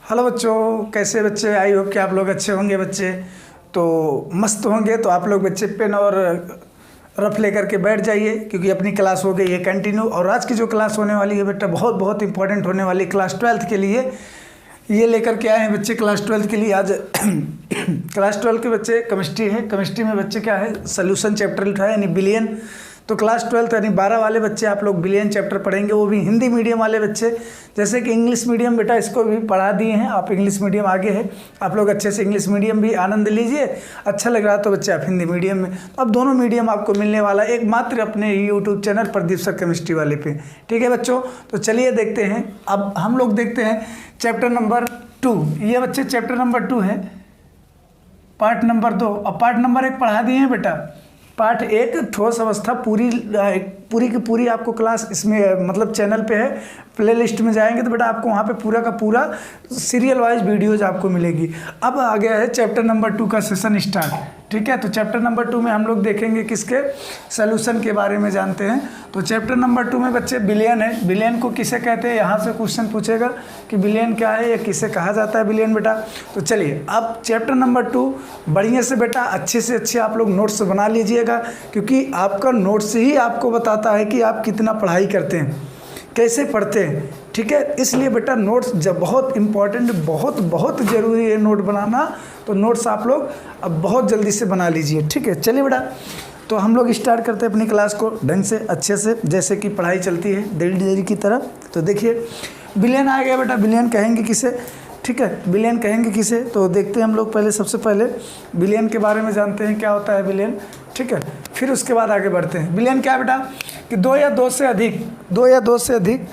Hello बच्चों, कैसे बच्चे? आई होप कि आप लोग अच्छे होंगे बच्चे। तो मस्त होंगे तो आप लोग बच्चे पेन और रफ लेकर के बैठ जाइए, क्योंकि अपनी क्लास हो गई है कंटिन्यू। और आज की जो क्लास होने वाली है बेटा बहुत बहुत इंपॉर्टेंट होने वाली है क्लास 12th के लिए। ये लेकर के आए हैं बच्चे क्लास 12th के लिए आज। क्लास 12 के बच्चे केमिस्ट्री है। केमिस्ट्री में बच्चे क्या है, सोल्यूशन चैप्टर उठाए यानी बिलियन। तो क्लास 12 यानी 12 वाले बच्चे आप लोग बिलियन चैप्टर पढ़ेंगे, वो भी हिंदी मीडियम वाले बच्चे। जैसे कि इंग्लिश मीडियम बेटा इसको भी पढ़ा दिए हैं, आप इंग्लिश मीडियम आगे है, आप लोग अच्छे से इंग्लिश मीडियम भी आनंद लीजिए। अच्छा लग रहा तो बच्चे आप हिंदी मीडियम में, तो अब दोनों मीडियम आपको मिलने वाला है एकमात्र अपने YouTube channel Pradeep sir chemistry वाले पे। ठीक है बच्चों, तो चलिए देखते हैं। अब हम लोग देखते हैं चैप्टर नंबर 2। ये बच्चे चैप्टर नंबर 2 है, पार्ट नंबर 2। अब पार्ट नंबर 1 पढ़ा दिए हैं बेटा। पार्ट 1 ठोस अवस्था पूरी की पूरी आपको क्लास इसमें मतलब चैनल पे है। प्ले लिस्ट में जाएंगे तो बेटा आपको वहाँ पे पूरा का पूरा सीरियल वाइज वीडियोज आपको मिलेगी। अब आ गया है चैप्टर नंबर 2 का सेशन स्टार्ट। ठीक है, तो चैप्टर नंबर 2 में हम लोग देखेंगे किसके सोल्यूशन के बारे में जानते हैं। तो चैप्टर नंबर 2 में बच्चे बिलियन है। बिलियन को किसे कहते हैं, यहाँ से क्वेश्चन पूछेगा कि बिलियन क्या है या किसे कहा जाता है बिलियन बेटा। तो चलिए अब चैप्टर नंबर 2 बढ़िया से बेटा अच्छे से अच्छे आप लोग नोट्स बना लीजिएगा, क्योंकि आपका नोट्स ही आपको बताता है कि आप कितना पढ़ाई करते हैं, कैसे पढ़ते हैं। ठीक है, इसलिए बेटा नोट्स जब बहुत इंपॉर्टेंट बहुत ज़रूरी है नोट बनाना। तो नोट्स आप लोग अब बहुत जल्दी से बना लीजिए। ठीक है, चलिए बेटा तो हम लोग स्टार्ट करते हैं अपनी क्लास को ढंग से अच्छे से, जैसे कि पढ़ाई चलती है देरी की तरह। तो देखिए बिलियन आ गया बेटा। बिलियन कहेंगे किसे? ठीक है, बिलियन कहेंगे किसे? तो देखते हैं हम लोग पहले, सबसे पहले बिलियन के बारे में जानते हैं क्या होता है बिलियन। ठीक है, फिर उसके बाद आगे बढ़ते हैं। बिलियन क्या बेटा कि 2 या 2 से अधिक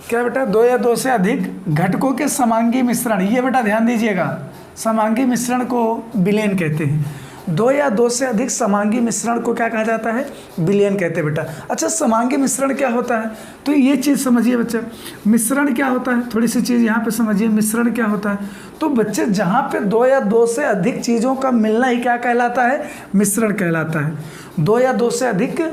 क्या बेटा 2 या 2 से अधिक घटकों के समांगी मिश्रण। ये बेटा ध्यान दीजिएगा, समांगी मिश्रण को बिलियन कहते हैं। 2 या 2 से अधिक समांगी मिश्रण को क्या कहा जाता है? बिलियन कहते हैं बेटा। अच्छा, समांगी मिश्रण क्या होता है? तो ये चीज़ समझिए बच्चे, मिश्रण क्या होता है, थोड़ी सी चीज़ यहाँ पे समझिए। मिश्रण क्या होता है? तो बच्चे जहाँ पे 2 या 2 से अधिक चीज़ों का मिलना ही क्या कहलाता है? मिश्रण कहलाता है। 2 या 2 से अधिक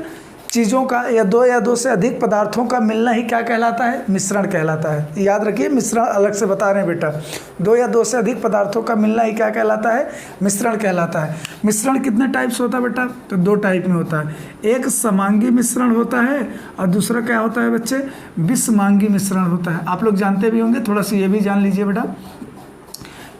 चीज़ों का या 2 या 2 से अधिक पदार्थों का मिलना ही क्या कहलाता है? मिश्रण कहलाता है। याद रखिए, मिश्रण अलग से बता रहे हैं बेटा। 2 या 2 से अधिक पदार्थों का मिलना ही क्या कहलाता है? मिश्रण कहलाता है। मिश्रण कितने टाइप्स होता है बेटा? तो 2 टाइप में होता है। एक समांगी मिश्रण होता है और दूसरा क्या होता है बच्चे? विषमांगी मिश्रण होता है। आप लोग जानते भी होंगे, थोड़ा सा ये भी जान लीजिए बेटा।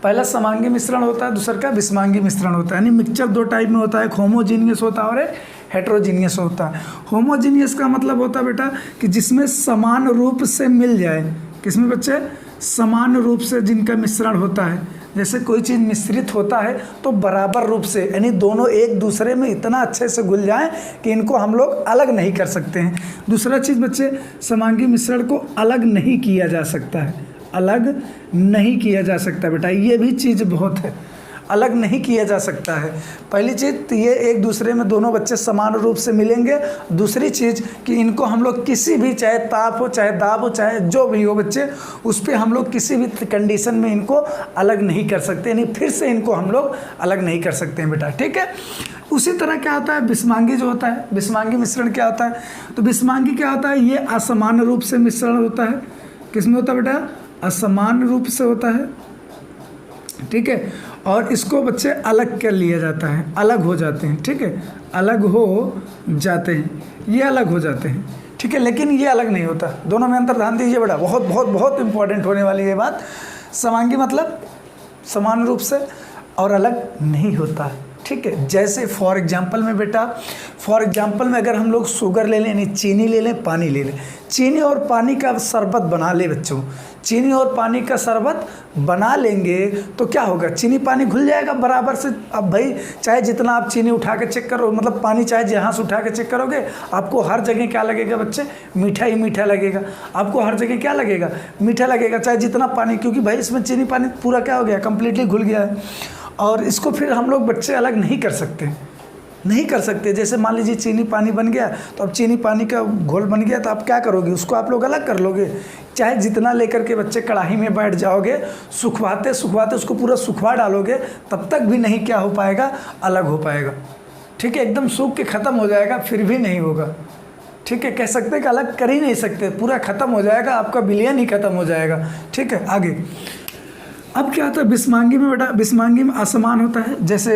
पहला समांगी मिश्रण होता है, दूसरा का विषमांगी मिश्रण होता है। यानी मिक्सचर 2 टाइप में होता है, एक होमोजीनियस होता है और एक हेट्रोजीनियस होता है। होमोजीनियस का मतलब होता है बेटा कि जिसमें समान रूप से मिल जाए। किसमें बच्चे? समान रूप से जिनका मिश्रण होता है। जैसे कोई चीज़ मिश्रित होता है तो बराबर रूप से, यानी दोनों एक दूसरे में इतना अच्छे से घुल जाएं कि इनको हम लोग अलग नहीं कर सकते हैं। दूसरा चीज़ बच्चे, समांगी मिश्रण को अलग नहीं किया जा सकता है, अलग नहीं किया जा सकता बेटा। ये भी चीज़ बहुत है, अलग नहीं किया जा सकता है। पहली चीज़ तो ये एक दूसरे में दोनों बच्चे समान रूप से मिलेंगे। दूसरी चीज़ कि इनको हम लोग किसी भी, चाहे ताप हो चाहे दाब हो चाहे जो भी हो बच्चे, उस पर हम लोग किसी भी कंडीशन में इनको अलग नहीं कर सकते, यानी फिर से इनको हम लोग अलग नहीं कर सकते हैं बेटा। ठीक है, उसी तरह क्या होता है विषमांगी जो होता है। विषमांगी मिश्रण क्या होता है? तो विषमांगी क्या होता है? ये असमान रूप से मिश्रण होता है। किसमें होता है बेटा? असमान रूप से होता है। ठीक है, और इसको बच्चे अलग कर लिया जाता है, अलग हो जाते हैं। ठीक है, अलग हो जाते हैं, ये अलग हो जाते हैं। ठीक है, लेकिन ये अलग नहीं होता। दोनों में अंतर ध्यान दीजिए बेटा, बहुत बहुत बहुत इंपॉर्टेंट होने वाली है बात। समांगी मतलब समान रूप से और अलग नहीं होता। ठीक है, जैसे फॉर एग्जांपल में बेटा, फॉर एग्जांपल में अगर हम लोग शुगर ले लें, यानी चीनी ले लें, पानी ले लें, चीनी और पानी का शरबत बना ले बच्चों, चीनी और पानी का शरबत बना लेंगे तो क्या होगा? चीनी पानी घुल जाएगा बराबर से। अब भाई चाहे जितना आप चीनी उठा के चेक करो, मतलब पानी चाहे जहाँ से उठा के चेक करोगे, आपको हर जगह क्या लगेगा बच्चे? मीठा ही मीठा लगेगा। आपको हर जगह क्या लगेगा? मीठा लगेगा, चाहे जितना पानी, क्योंकि भाई इसमें चीनी पानी पूरा क्या हो गया? कंप्लीटली घुल गया है। और इसको फिर हम लोग बच्चे अलग नहीं कर सकते। जैसे मान लीजिए चीनी पानी बन गया, तो अब चीनी पानी का घोल बन गया, तो आप क्या करोगे? उसको आप लोग अलग कर लोगे। चाहे जितना लेकर के बच्चे कढ़ाई में बैठ जाओगे, सुखवाते उसको पूरा सुखवा डालोगे, तब तक भी नहीं क्या हो पाएगा? अलग हो पाएगा। ठीक है, एकदम सूख के ख़त्म हो जाएगा, फिर भी नहीं होगा। ठीक है, कह सकते हैं कि अलग कर ही नहीं सकते, पूरा ख़त्म हो जाएगा, आपका बिलियन ही ख़त्म हो जाएगा। ठीक है, आगे अब क्या होता है बिस्मांगी में बेटा, बिस्मांगी में असमान होता है। जैसे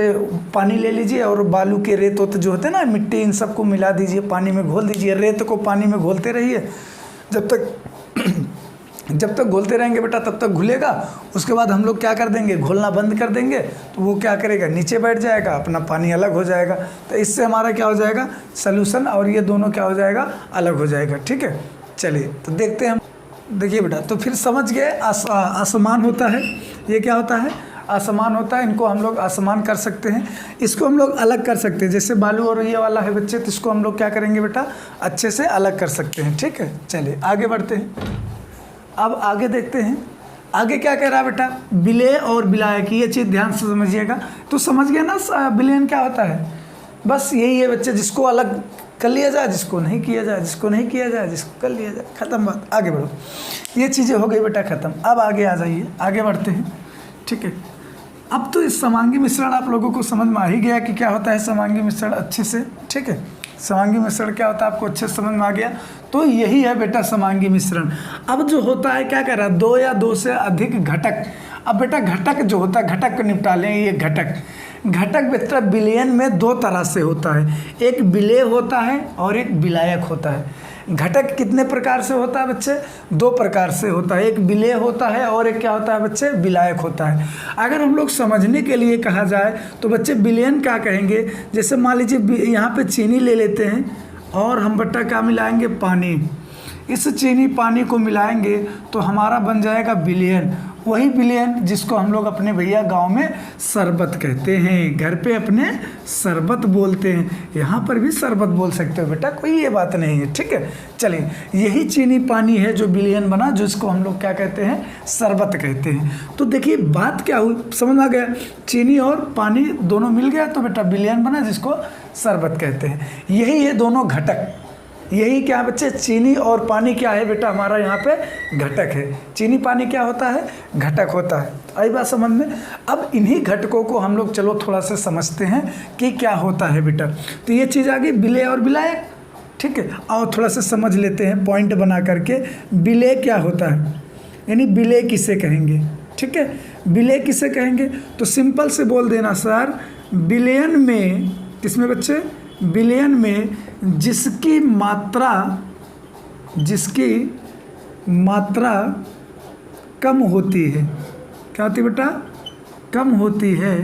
पानी ले लीजिए और बालू के रेत होते जो होते हैं ना, मिट्टी, इन सबको मिला दीजिए, पानी में घोल दीजिए, रेत को पानी में घोलते रहिए जब तक घोलते रहेंगे बेटा तब तक घुलेगा। उसके बाद हम लोग क्या कर देंगे, घोलना बंद कर देंगे, तो वो क्या करेगा, नीचे बैठ जाएगा, अपना पानी अलग हो जाएगा। तो इससे हमारा क्या हो जाएगा, सॉल्यूशन, और ये दोनों क्या हो जाएगा, अलग हो जाएगा। ठीक है, चलिए तो देखते हैं हम। देखिए बेटा, तो फिर समझ गए असमान होता है, ये क्या होता है, असमान होता है। इनको हम लोग असमान कर सकते हैं, इसको हम लोग अलग कर सकते हैं। जैसे बालू और ये वाला है बच्चे, तो इसको हम लोग क्या करेंगे बेटा, अच्छे से अलग कर सकते हैं। ठीक है, चलिए आगे बढ़ते हैं। अब आगे देखते हैं, आगे क्या कह रहा है बेटा, विलेय और विलायक, ये चीज़ ध्यान से समझिएगा। तो समझ गए ना विलयन क्या होता है, बस यही है बच्चे, जिसको अलग कर लिया जाए, जिसको नहीं किया जाए, जिसको नहीं किया जाए, जिसको कर लिया जाए, ख़त्म बात, आगे बढ़ो। ये चीज़ें हो गई बेटा ख़त्म। अब आगे आ जाइए, आगे बढ़ते हैं। ठीक है, अब तो इस समांगी मिश्रण आप लोगों को समझ में आ ही गया कि क्या होता है समांगी मिश्रण अच्छे से। ठीक है, समांगी मिश्रण क्या होता है आपको अच्छे से समझ में आ गया। तो यही है बेटा समांगी मिश्रण। अब जो होता है क्या कर रहा है, दो या दो से अधिक घटक। अब बेटा घटक जो होता है, घटक को निपटा लें। ये घटक बेटा विलयन में दो तरह से होता है, एक विलेय होता है और एक विलायक होता है। घटक कितने प्रकार से होता है बच्चे, दो प्रकार से होता है, एक विलेय होता है और एक क्या होता है बच्चे, विलायक होता है। अगर हम लोग समझने के लिए कहा जाए तो बच्चे विलयन क्या कहेंगे, जैसे मान लीजिए यहाँ पे चीनी ले लेते हैं और हम बेटा क्या मिलाएंगे, पानी। इस चीनी पानी को मिलाएंगे तो हमारा बन जाएगा विलयन। वही विलयन जिसको हम लोग अपने भैया गांव में शरबत कहते हैं, घर पे अपने शरबत बोलते हैं, यहाँ पर भी शरबत बोल सकते हो बेटा, कोई ये बात नहीं है। ठीक है, चलिए यही चीनी पानी है जो विलयन बना, जिसको हम लोग क्या कहते हैं, शरबत कहते हैं। तो देखिए बात क्या हुई, समझ आ गया, चीनी और पानी दोनों मिल गया तो बेटा विलयन बना, जिसको शरबत कहते हैं। यही है दोनों घटक, यही क्या बच्चे, चीनी और पानी क्या है बेटा, हमारा यहाँ पे घटक है। चीनी पानी क्या होता है, घटक होता है। आई बात समझ में। अब इन्हीं घटकों को हम लोग चलो थोड़ा सा समझते हैं कि क्या होता है बेटा। तो ये चीज़ आ गई विलेय और विलायक। ठीक है, और थोड़ा सा समझ लेते हैं पॉइंट बना करके, विलेय क्या होता है, यानी विलेय किसे कहेंगे। ठीक है, विलेय किसे कहेंगे, तो सिंपल से बोल देना सर, विलयन में, किसमें बच्चे, विलयन में जिसकी मात्रा कम होती है, क्या होती है बेटा, कम होती है,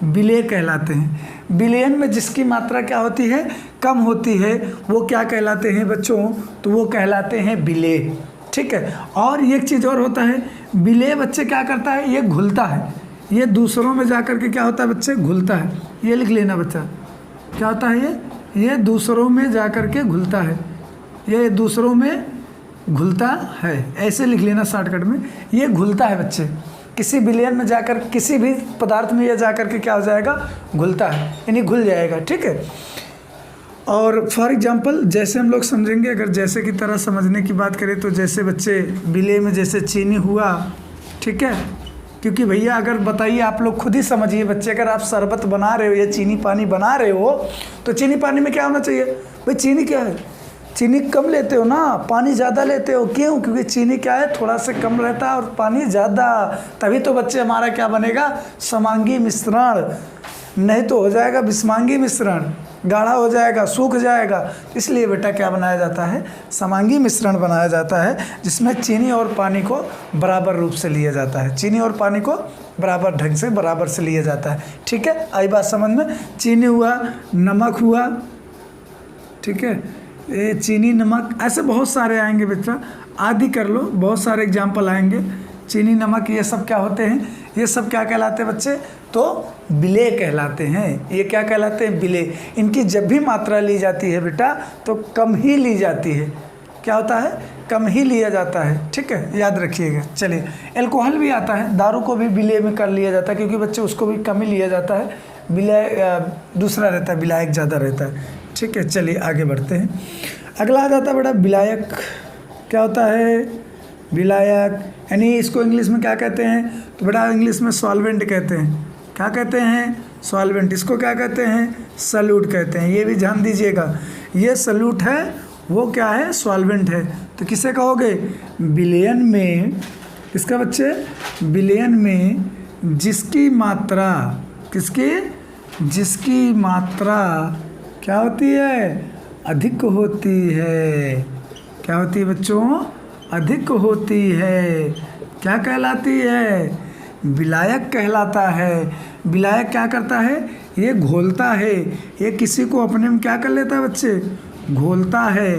विलेय कहलाते हैं। विलयन में जिसकी मात्रा क्या होती है, कम होती है, वो क्या कहलाते हैं बच्चों, तो वो कहलाते हैं विलेय। ठीक है, और एक चीज़ और होता है, विलेय बच्चे क्या करता है, ये घुलता है, ये दूसरों में जाकर के क्या होता है बच्चे, घुलता है। ये लिख लेना बच्चा, क्या होता है, ये दूसरों में जाकर के घुलता है, ये दूसरों में घुलता है, ऐसे लिख लेना शॉर्टकट में, ये घुलता है बच्चे। किसी विलयन में जाकर, किसी भी पदार्थ में ये जाकर के क्या हो जाएगा, घुलता है, यानी घुल जाएगा। ठीक है, और फॉर एग्जांपल जैसे हम लोग समझेंगे, अगर जैसे की तरह समझने की बात करें तो जैसे बच्चे विलेय में जैसे चीनी हुआ, ठीक है, क्योंकि भैया अगर बताइए, आप लोग खुद ही समझिए बच्चे, अगर आप शरबत बना रहे हो या चीनी पानी बना रहे हो तो चीनी पानी में क्या होना चाहिए भाई, चीनी क्या है, चीनी कम लेते हो ना, पानी ज़्यादा लेते हो, क्यों, क्योंकि चीनी क्या है, थोड़ा सा कम रहता है और पानी ज़्यादा, तभी तो बच्चे हमारा क्या बनेगा, समांगी मिश्रण, नहीं तो हो जाएगा विषमांगी मिश्रण, गाढ़ा हो जाएगा, सूख जाएगा। इसलिए बेटा क्या बनाया जाता है, समांगी मिश्रण बनाया जाता है, जिसमें चीनी और पानी को बराबर रूप से लिया जाता है, चीनी और पानी को बराबर ढंग से, बराबर से लिया जाता है। ठीक है, आई बात समझ में। चीनी हुआ, नमक हुआ, ठीक है, ये चीनी नमक, ऐसे बहुत सारे आएंगे बेटा, आदि कर लो, बहुत सारे एग्जाम्पल आएंगे। चीनी नमक ये सब क्या होते हैं, ये सब क्या कहलाते हैं बच्चे, तो विलेय कहलाते हैं। ये क्या कहलाते हैं, विलेय। इनकी जब भी मात्रा ली जाती है बेटा तो कम ही ली जाती है, क्या होता है, कम ही लिया जाता है। ठीक है, याद रखिएगा। चलिए, अल्कोहल भी आता है, दारू को भी विलेय में कर लिया जाता है, क्योंकि बच्चे उसको भी कम ही लिया जाता है, विलेय दूसरा रहता है, विलायक ज़्यादा रहता है। ठीक है, चलिए आगे बढ़ते हैं। अगला आ जाता है बेटा विलायक। क्या होता है विलायक, यानी इसको इंग्लिश में क्या कहते हैं, तो बेटा इंग्लिश में सॉल्वेंट कहते हैं। क्या कहते हैं, सॉल्वेंट। इसको क्या कहते हैं, सल्यूट कहते हैं। ये भी ध्यान दीजिएगा, ये सल्यूट है, वो क्या है, सॉल्वेंट है। तो किसे कहोगे, विलयन में किसका बच्चे? विलयन में जिसकी मात्रा, जिसकी मात्रा क्या होती है? अधिक होती है। क्या होती है बच्चों? अधिक होती है। क्या कहलाती है? विलायक कहलाता है। विलायक क्या करता है? ये घोलता है। ये किसी को अपने में क्या कर लेता है बच्चे? घोलता है।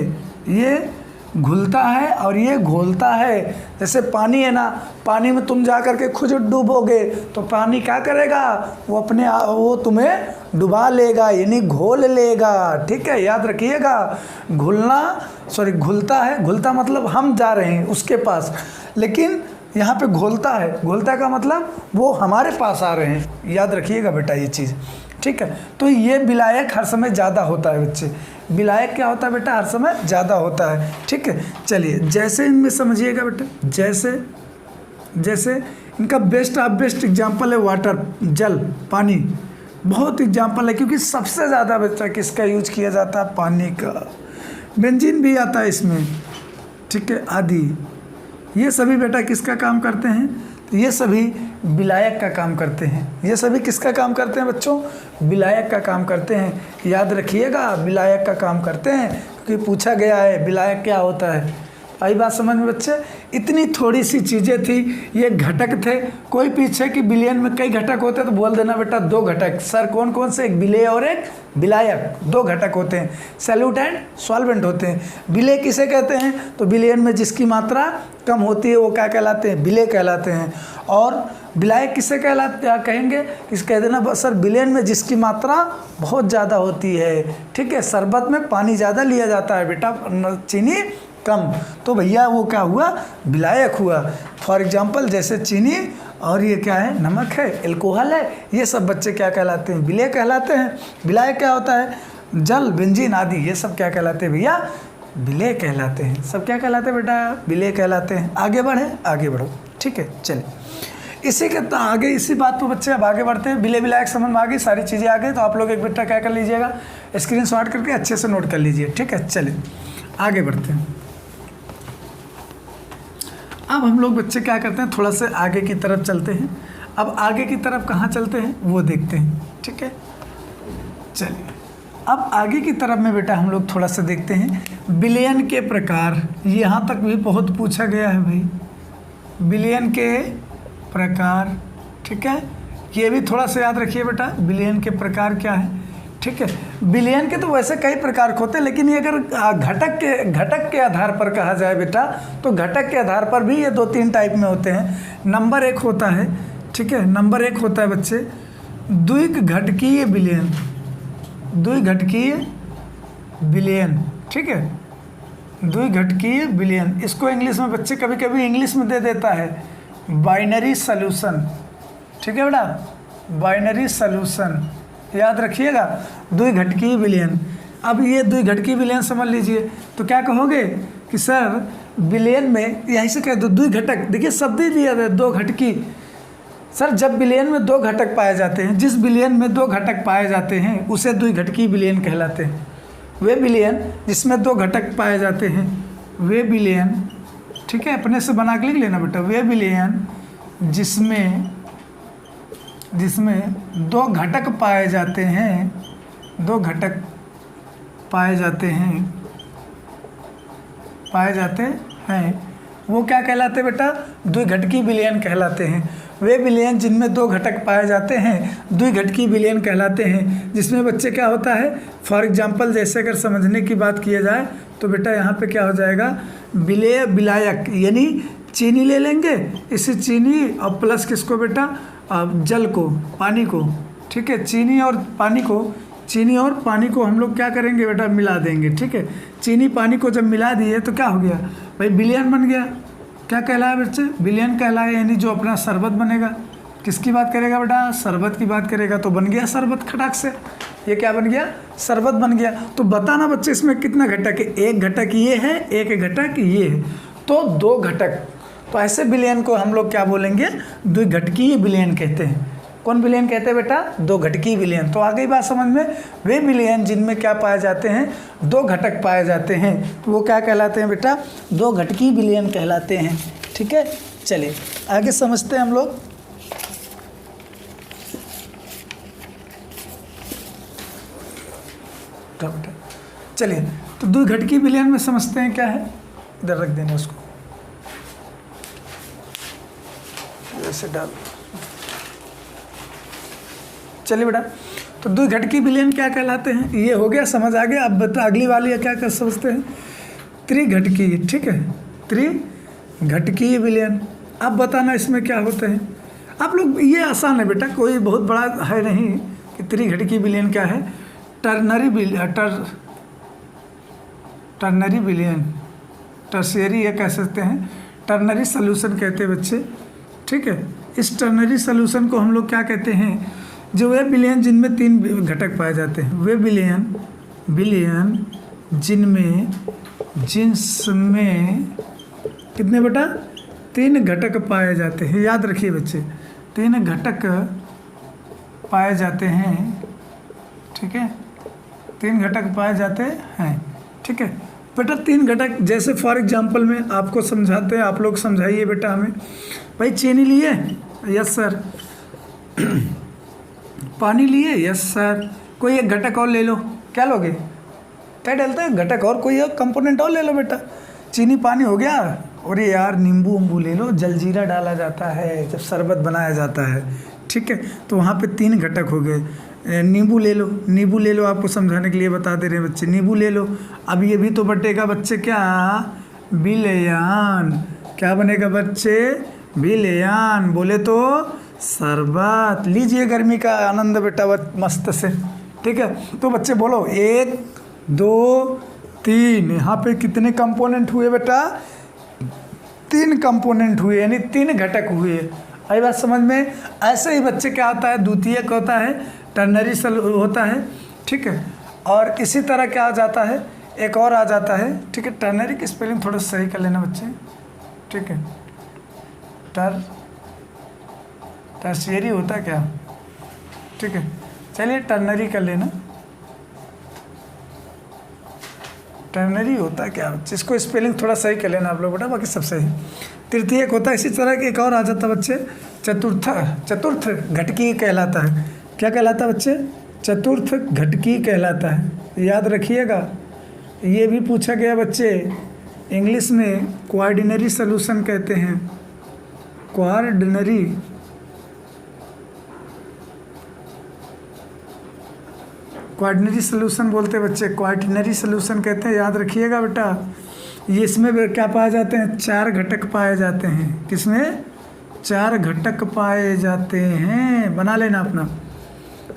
ये घुलता है और ये घोलता है। जैसे पानी है ना, पानी में तुम जा कर के खुद डूबोगे तो पानी क्या करेगा? वो तुम्हें डुबा लेगा, यानी घोल लेगा। ठीक है, याद रखिएगा। घुलता है, घुलता मतलब हम जा रहे हैं उसके पास, लेकिन यहाँ पे घोलता है। घोलता का मतलब वो हमारे पास आ रहे हैं। याद रखिएगा बेटा ये चीज़। ठीक है, तो ये विलायक हर समय ज़्यादा होता है बच्चे। विलायक क्या होता है बेटा? हर समय ज़्यादा होता है। ठीक है, चलिए जैसे इनमें समझिएगा बेटा, जैसे इनका बेस्ट एग्जाम्पल है वाटर, जल, पानी। बहुत एग्जाम्पल है, क्योंकि सबसे ज़्यादा बच्चा किसका यूज किया जाता है? पानी का। बेंजीन भी आता है इसमें। ठीक है, आदि ये सभी बेटा किसका काम करते हैं? तो ये सभी विलायक का काम करते हैं। ये सभी किसका काम करते हैं बच्चों? विलायक का काम करते हैं। याद रखिएगा, विलायक का काम करते हैं, क्योंकि पूछा गया है विलायक क्या होता है। आई बात समझ में बच्चे? इतनी थोड़ी सी चीज़ें थी, ये घटक थे। कोई पीछे कि विलयन में कई घटक होते हैं तो बोल देना बेटा 2 घटक। सर कौन कौन से? एक विलेय और एक विलायक। 2 घटक होते हैं, सैल्यूट एंड सॉल्वेंट होते हैं। विलेय किसे कहते हैं? तो विलयन में जिसकी मात्रा कम होती है वो क्या कहलाते हैं? विलेय कहलाते हैं। और विलायक किसे कहेंगे? किस कह देना सर? विलयन में जिसकी मात्रा बहुत ज़्यादा होती है। ठीक है, शरबत में पानी ज़्यादा लिया जाता है बेटा, चीनी कम, तो भैया वो क्या हुआ? विलायक हुआ। फॉर एग्जाम्पल जैसे चीनी और ये क्या है? नमक है, एल्कोहल है। ये सब बच्चे क्या कहलाते हैं? विलेय कहलाते हैं। विलायक क्या होता है? जल, बेंजीन आदि, ये सब क्या कहलाते हैं भैया? विलेय कहलाते हैं। सब क्या कहलाते हैं बेटा? विलेय कहलाते हैं। आगे बढ़ो। ठीक है, चलिए इसी के आगे, इसी बात पर बच्चे अब आगे बढ़ते हैं। विलेय विलायक समझ में आ गई, सारी चीज़ें आ गई। तो आप लोग एक बेटा क्या कर लीजिएगा? स्क्रीनशॉट करके अच्छे से नोट कर लीजिए। ठीक है, चलिए आगे बढ़ते हैं। अब हम लोग बच्चे क्या करते हैं? थोड़ा सा आगे की तरफ चलते हैं। अब आगे की तरफ कहाँ चलते हैं वो देखते हैं। ठीक है, चलिए अब आगे की तरफ में बेटा हम लोग थोड़ा सा देखते हैं विलयन के प्रकार। यहाँ तक भी बहुत पूछा गया है भाई, विलयन के प्रकार। ठीक है, ये भी थोड़ा सा याद रखिए बेटा, विलयन के प्रकार क्या है। ठीक है, विलयन के तो वैसे कई प्रकार होते हैं, लेकिन ये अगर घटक के आधार पर कहा जाए बेटा, तो घटक के आधार पर भी ये 2-3 टाइप में होते हैं। नंबर 1 होता है, ठीक है, नंबर 1 होता है बच्चे द्विघटकीय विलयन। द्विघटकीय विलयन, ठीक है, द्विघटकीय विलयन। इसको इंग्लिश में बच्चे कभी कभी इंग्लिश में दे देता है बाइनरी सॉल्यूशन। ठीक है बेटा, बाइनरी सॉल्यूशन याद रखिएगा, द्विघटकीय विलयन। अब ये द्विघटकीय विलयन समझ लीजिए तो क्या कहोगे कि सर विलयन में यहीं से कह दो द्विघटक। देखिए शब्द ही दिया है 2 घटकी। सर जब विलयन में 2 घटक पाए जाते हैं, जिस विलयन में 2 घटक पाए जाते हैं उसे द्विघटकीय विलयन कहलाते हैं। वे विलयन जिसमें 2 घटक पाए जाते हैं, वे विलयन, ठीक है, अपने से बना के लिख लेना बेटा, वे विलयन जिसमें 2 घटक पाए जाते हैं, 2 घटक पाए जाते हैं, वो क्या कहलाते हैं बेटा? द्विघटकीय विलयन कहलाते हैं। वे विलयन जिनमें 2 घटक पाए जाते हैं द्विघटकीय विलयन कहलाते हैं। जिसमें बच्चे क्या होता है, फॉर एग्जांपल जैसे अगर समझने की बात किया जाए तो बेटा यहाँ पे क्या हो जाएगा, विलेय विलायक, यानी चीनी ले लेंगे, इसी चीनी और प्लस किसको बेटा, जल को, पानी को, ठीक है, चीनी और पानी को हम लोग क्या करेंगे बेटा, मिला देंगे। ठीक है, चीनी पानी को जब मिला दिए तो क्या हो गया भाई, विलयन बन गया। क्या कहलाया बच्चे, विलयन कहलाया, यानी जो अपना शरबत बनेगा। किसकी बात करेगा बेटा, शरबत की बात करेगा तो बन गया शरबत खटाक से। ये क्या बन गया, शरबत बन गया। तो बताना बच्चे इसमें कितना घटक है, 1 घटक ये है, 1 घटक ये है, तो 2 घटक। तो ऐसे विलयन को हम लोग क्या बोलेंगे, द्विघटकीय विलयन कहते हैं। कौन विलयन कहते हैं बेटा, 2 घटकीय विलयन। तो आ गई बात समझ में, वे विलयन जिनमें क्या पाए जाते हैं, 2 घटक पाए जाते हैं, तो वो क्या कहलाते हैं बेटा, 2 घटकीय विलयन कहलाते हैं। ठीक है, चलिए आगे समझते हैं हम लोग। चलिए तो द्विघटकीय विलयन में समझते हैं क्या है, इधर रख देना उसको, ऐसे डाल। चलिए बेटा, तो द्विघटकीय विलयन क्या कहलाते हैं, ये हो गया, समझ आ गया। अब बता अगली वाली क्या कर समझते हैं, त्रिघटकीय। ठीक है, त्रिघटकीय विलयन। अब बताना इसमें क्या होते हैं आप लोग, ये आसान है बेटा, कोई बहुत बड़ा है नहीं कि त्रिघटकीय विलयन क्या है। टर्नरी विलयन, टर्शियरी ये कह सकते हैं, टर्नरी सॉल्यूशन कहते हैं बच्चे। ठीक है, इस टर्नरी सॉल्यूशन को हम लोग क्या कहते हैं, जो वे विलयन जिनमें 3 घटक पाए जाते हैं, वे विलयन जिनमें कितने बेटा, 3 घटक पाए जाते हैं। याद रखिए बच्चे, 3 घटक पाए जाते हैं। ठीक है, 3 घटक पाए जाते हैं। ठीक है बेटा, 3 घटक, जैसे फॉर एग्जांपल में आपको समझाते हैं, आप लोग समझाइए बेटा हमें। भाई चीनी लिए, यस सर। पानी लिए, यस सर। कोई एक घटक और ले लो, क्या लोगे, क्या डालते हैं घटक, और कोई एक कंपोनेंट और ले लो बेटा। चीनी पानी हो गया, और ये यार नींबू उम्बू ले लो, जलजीरा डाला जाता है जब शरबत बनाया जाता है। ठीक है, तो वहाँ पे 3 घटक हो गए। नींबू ले लो, आपको समझाने के लिए बता दे रहे हैं बच्चे, नींबू ले लो। अब ये भी तो बटेगा बच्चे क्या, विलयन। क्या बनेगा बच्चे, विलयन। बोले तो शरबत। लीजिए गर्मी का आनंद बेटा मस्त से। ठीक है, तो बच्चे बोलो 1 2 3। यहाँ पे कितने कंपोनेंट हुए बेटा, 3 कंपोनेंट हुए, यानी 3 घटक हुए। आई बात समझ में। ऐसे ही बच्चे क्या होता है, द्वितीयक होता है, टर्नरी होता है। ठीक है, और इसी तरह क्या आ जाता है, एक और आ जाता है। ठीक है, टर्नरी की स्पेलिंग थोड़ा सही कर लेना बच्चे। ठीक है, टर्शियरी होता है क्या। ठीक है, चलिए टर्नरी कर लेना, टर्नरी होता है क्या बच्चे, इसको स्पेलिंग थोड़ा सही कर लेना आप लोग बेटा, बाकी सब सही। तृतीयक होता है, इसी तरह के एक और आ जाता है बच्चे, चतुर्थ घटकीय कहलाता है। क्या कहलाता है बच्चे, चतुर्थ घटकीय कहलाता है। याद रखिएगा, ये भी पूछा गया बच्चे, इंग्लिश में कोऑर्डिनरी सॉल्यूशन कहते हैं, कोऑर्डिनरी सॉल्यूशन बोलते हैं बच्चे, कोऑर्डिनरी सॉल्यूशन कहते हैं। याद रखिएगा बेटा, ये इसमें क्या पाए जाते हैं, 4 घटक पाए जाते हैं। किसमें, 4 घटक पाए जाते हैं, बना लेना अपना।